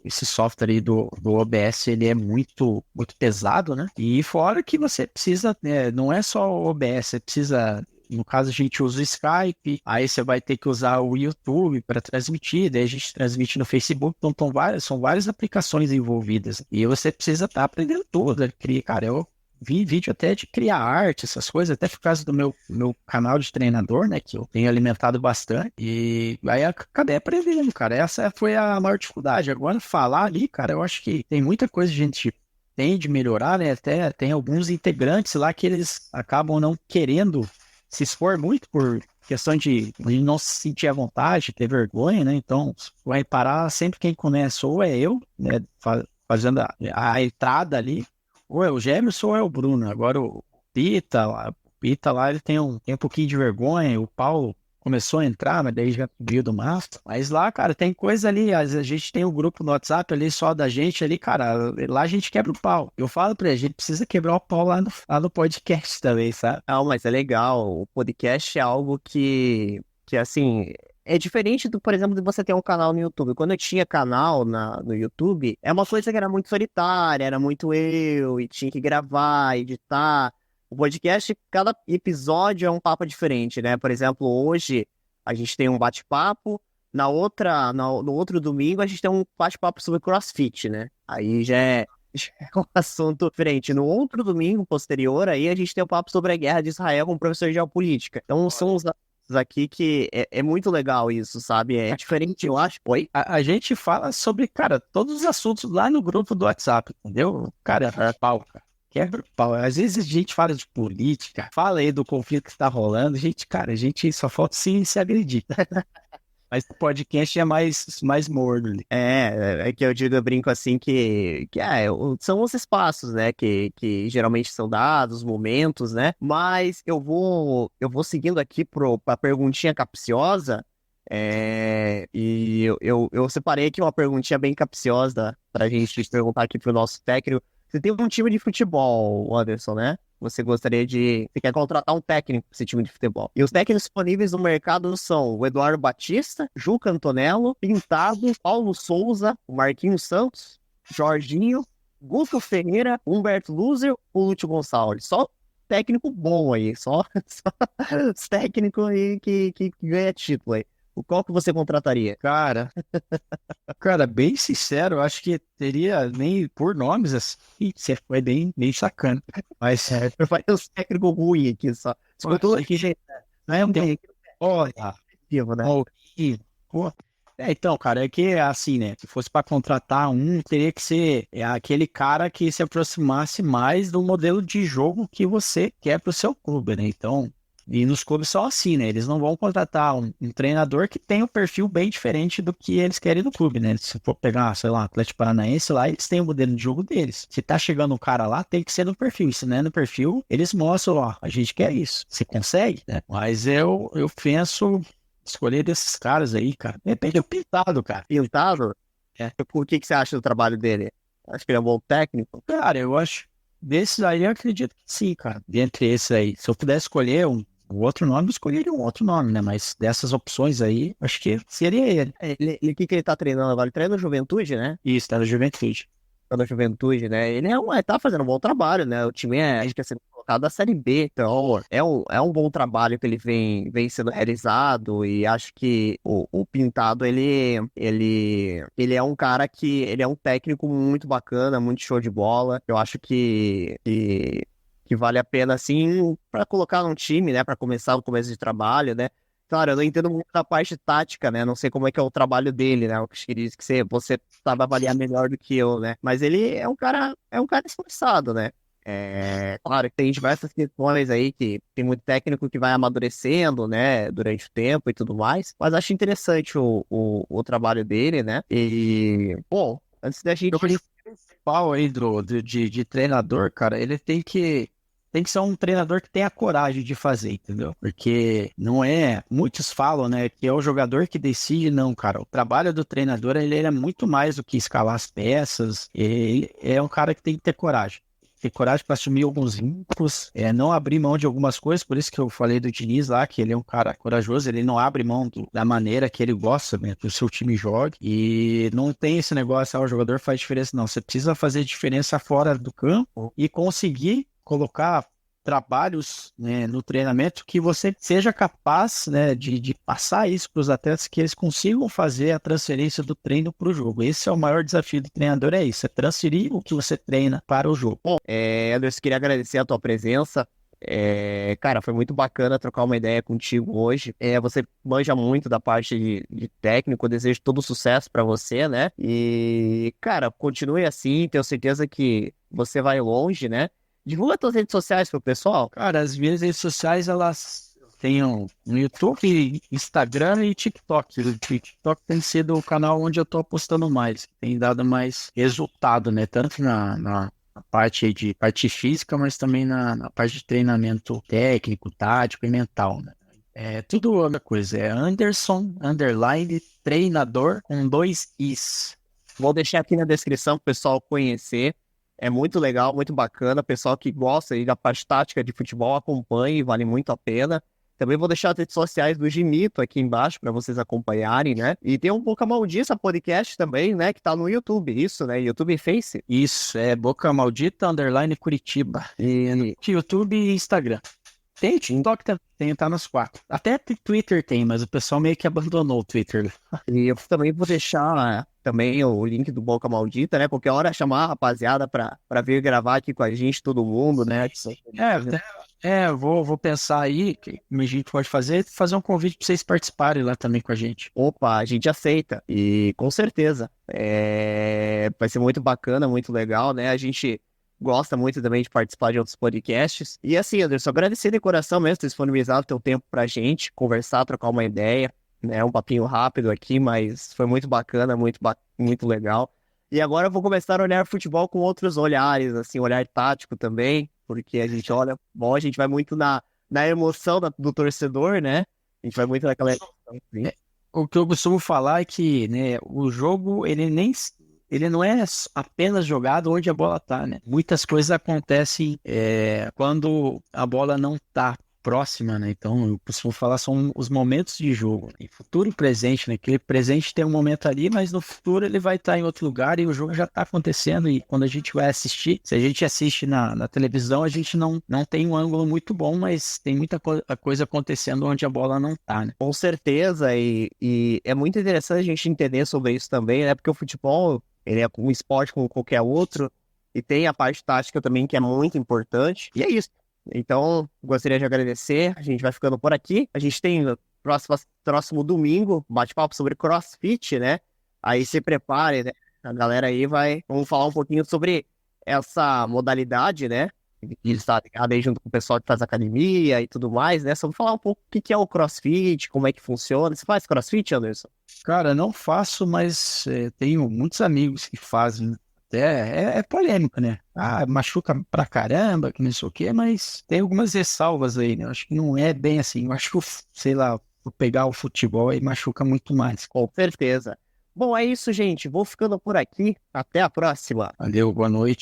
Speaker 3: esse software aí do OBS, ele é muito, muito pesado, né? E fora que você precisa, né, não é só o OBS, você precisa... No caso, a gente usa o Skype, aí você vai ter que usar o YouTube para transmitir, daí a gente transmite no Facebook, então são várias aplicações envolvidas. E você precisa estar aprendendo tudo, né? Cara, eu vi vídeo até de criar arte, essas coisas, até por causa do meu canal de treinador, né, que eu tenho alimentado bastante, e aí acabei aprendendo, cara. Essa foi a maior dificuldade. Agora, falar ali, cara, eu acho que tem muita coisa que a gente tem de melhorar, né, até tem alguns integrantes lá que eles acabam não querendo se expor muito por questão de não se sentir à vontade, ter vergonha, né, então, vai parar sempre quem começa, ou é eu, né, fazendo a entrada ali, Ou é o Gemerson ou é o Bruno. Agora o Pita lá, ele tem um pouquinho de vergonha. O Paulo começou a entrar, mas daí já viu do Massa. Mas lá, cara, tem coisa ali. Às vezes a gente tem um grupo no WhatsApp ali só da gente ali, cara. Lá a gente quebra o pau. Eu falo pra ele, a gente precisa quebrar o pau lá no podcast também, sabe?
Speaker 1: Não, mas é legal. O podcast é algo que assim, é diferente do, por exemplo, de você ter um canal no YouTube. Quando eu tinha canal no YouTube, é uma coisa que era muito solitária, era muito eu, e tinha que gravar, editar. O podcast, cada episódio é um papo diferente, né? Por exemplo, hoje a gente tem um bate-papo, no outro domingo a gente tem um bate-papo sobre CrossFit, né? Aí já é um assunto diferente. No outro domingo posterior, aí a gente tem um papo sobre a guerra de Israel com o professor de geopolítica. Então são os assuntos aqui que é muito legal isso, sabe? É diferente, eu acho. Oi?
Speaker 3: A gente fala sobre, cara, todos os assuntos lá no grupo do WhatsApp, entendeu? Cara, é pau, cara. Quebra o pau. Às vezes a gente fala de política, fala aí do conflito que está rolando. A gente só falta sim se agredir. Mas o podcast é mais morno ali.
Speaker 1: É que eu brinco assim são os espaços, né, que geralmente são dados, os momentos, né, mas eu vou seguindo aqui pra perguntinha capciosa, e eu separei aqui uma perguntinha bem capciosa pra gente perguntar aqui pro nosso técnico. Você tem um time de futebol, Anderson, né? Você quer contratar um técnico para esse time de futebol. E os técnicos disponíveis no mercado são o Eduardo Batista, Juca Antonello, Pintado, Paulo Souza, o Marquinhos Santos, Jorginho, Guto Ferreira, Humberto Luzer, o Lúcio Gonçalves. Só técnico bom aí, só os técnicos aí que ganha título aí. Qual que você contrataria?
Speaker 3: Cara, bem sincero, eu acho que teria nem por nomes assim. Você foi bem sacana. Mas
Speaker 1: Eu faria uns técnicos ruins aqui só. Escutou aqui, gente. Não é um técnico.
Speaker 3: olha,
Speaker 1: Né?
Speaker 3: pô. Então, cara, é que assim, né? Se fosse para contratar teria que ser aquele cara que se aproximasse mais do modelo de jogo que você quer pro seu clube, né? Então, e nos clubes são assim, né? Eles não vão contratar um treinador que tem um perfil bem diferente do que eles querem do clube, né? Se for pegar, sei lá, Atlético Paranaense lá, eles têm o modelo de jogo deles. Se tá chegando um cara lá, tem que ser no perfil. E se não é no perfil, eles mostram, ó, a gente quer isso. Você consegue, né? Mas eu penso escolher desses caras aí, cara. De repente o Pintado, cara.
Speaker 1: Pintado?
Speaker 3: É.
Speaker 1: O que você acha do trabalho dele? Acho que ele é um bom técnico.
Speaker 3: Cara, eu acho. Desses aí, eu acredito que sim, cara. Dentre esses aí. Se eu pudesse escolher um outro nome, eu escolheria um outro nome, né? Mas dessas opções aí, acho que seria ele.
Speaker 1: O que ele tá treinando agora? Ele treina no Juventude, né?
Speaker 3: Isso, tá na Juventude.
Speaker 1: Tá na Juventude, né? Ele tá fazendo um bom trabalho, né? O time acho que é sendo colocado da Série B, então é um bom trabalho que ele vem sendo realizado, e acho que o Pintado, ele é um cara ele é um técnico muito bacana, muito show de bola. Eu acho que vale a pena, assim, para colocar num time, né? Para começar o começo de trabalho, né? Claro, eu não entendo muito da parte tática, né? Não sei como é que é o trabalho dele, né? Eu queria que você sabe avaliar melhor do que eu, né? Mas ele é um cara esforçado, né? Claro que tem diversas questões aí que tem muito técnico que vai amadurecendo, né? Durante o tempo e tudo mais. Mas acho interessante o trabalho dele, né? E, bom, antes da gente...
Speaker 3: O principal aí de treinador, cara, ele tem que ser um treinador que tenha coragem de fazer, entendeu? Porque não é... Muitos falam, né, que é o jogador que decide. Não, cara. O trabalho do treinador, ele é muito mais do que escalar as peças. Ele é um cara que tem que ter coragem. Ter coragem para assumir alguns riscos, não abrir mão de algumas coisas. Por isso que eu falei do Diniz lá, que ele é um cara corajoso, ele não abre mão da maneira que ele gosta, né, que o seu time jogue. E não tem esse negócio, o jogador faz diferença, não. Você precisa fazer diferença fora do campo e conseguir colocar trabalhos, né, no treinamento que você seja capaz, né, de passar isso para os atletas, que eles consigam fazer a transferência do treino para o jogo. Esse é o maior desafio do treinador, é isso, é transferir o que você treina para o jogo.
Speaker 1: Bom, Anderson, queria agradecer a tua presença. Cara, foi muito bacana trocar uma ideia contigo hoje. Você manja muito da parte de técnico. Eu desejo todo sucesso para você, né? E, cara, continue assim. Tenho certeza que você vai longe, né? Divulga suas redes sociais pro pessoal.
Speaker 3: Cara, as minhas redes sociais, elas têm no YouTube, Instagram e TikTok. O TikTok tem sido o canal onde eu tô apostando mais, tem dado mais resultado, né? Tanto na parte física, mas também na parte de treinamento técnico, tático e mental, né? É tudo outra coisa. É Anderson, underline, treinador com 2 Is.
Speaker 1: Vou deixar aqui na descrição para o pessoal conhecer. É muito legal, muito bacana. Pessoal que gosta aí da parte tática de futebol, acompanhe, vale muito a pena. Também vou deixar as redes sociais do Gimito aqui embaixo para vocês acompanharem, né? E tem um Boca Maldita podcast também, né? Que tá no YouTube, isso, né? YouTube e Face.
Speaker 3: Isso, é Boca Maldita, underline, Curitiba. E YouTube e Instagram. Tem TikTok também, tá nos 4. Até Twitter tem, mas o pessoal meio que abandonou o Twitter.
Speaker 1: E eu também vou deixar também o link do Boca Maldita, né? Qualquer hora chamar a rapaziada pra vir gravar aqui com a gente, todo mundo, né?
Speaker 3: Eu vou pensar aí que a gente pode fazer um convite pra vocês participarem lá também com a gente.
Speaker 1: Opa, a gente aceita. E com certeza. Vai ser muito bacana, muito legal, né? A gente gosta muito também de participar de outros podcasts. E assim, Anderson, agradecer de coração mesmo ter disponibilizado o teu tempo pra gente conversar, trocar uma ideia, né? Um papinho rápido aqui, mas foi muito bacana, muito legal. E agora eu vou começar a olhar futebol com outros olhares, assim, olhar tático também, porque a gente olha, bom, a gente vai muito na emoção do torcedor, né? A gente vai muito naquela emoção, assim.
Speaker 3: O que eu costumo falar é que, né, o jogo, ele não é apenas jogado onde a bola tá, né? Muitas coisas acontecem quando a bola não tá próxima, né? Então, eu costumo falar, são os momentos de jogo, né? Futuro e presente, né? Aquele presente tem um momento ali, mas no futuro ele vai estar em outro lugar e o jogo já tá acontecendo. E quando a gente vai assistir, se a gente assiste na televisão, a gente não tem um ângulo muito bom, mas tem muita coisa acontecendo onde a bola não tá, né?
Speaker 1: Com certeza, e é muito interessante a gente entender sobre isso também, né? Porque o futebol, ele é um esporte como qualquer outro, e tem a parte tática também que é muito importante, e é isso. Então, gostaria de agradecer, a gente vai ficando por aqui, a gente tem próximo domingo, bate-papo sobre CrossFit, né? Aí se prepare, né? A galera aí vamos falar um pouquinho sobre essa modalidade, né? De estar ligado aí junto com o pessoal que faz academia e tudo mais, né? Só vou falar um pouco o que é o CrossFit, como é que funciona. Você faz CrossFit, Anderson?
Speaker 3: Cara, não faço, mas tenho muitos amigos que fazem. É polêmico, né? Machuca pra caramba, que não sei o quê, mas tem algumas ressalvas aí, né? Eu acho que não é bem assim. Eu acho que, sei lá, vou pegar o futebol aí machuca muito mais.
Speaker 1: Com certeza. Bom, é isso, gente. Vou ficando por aqui. Até a próxima.
Speaker 3: Valeu, boa noite.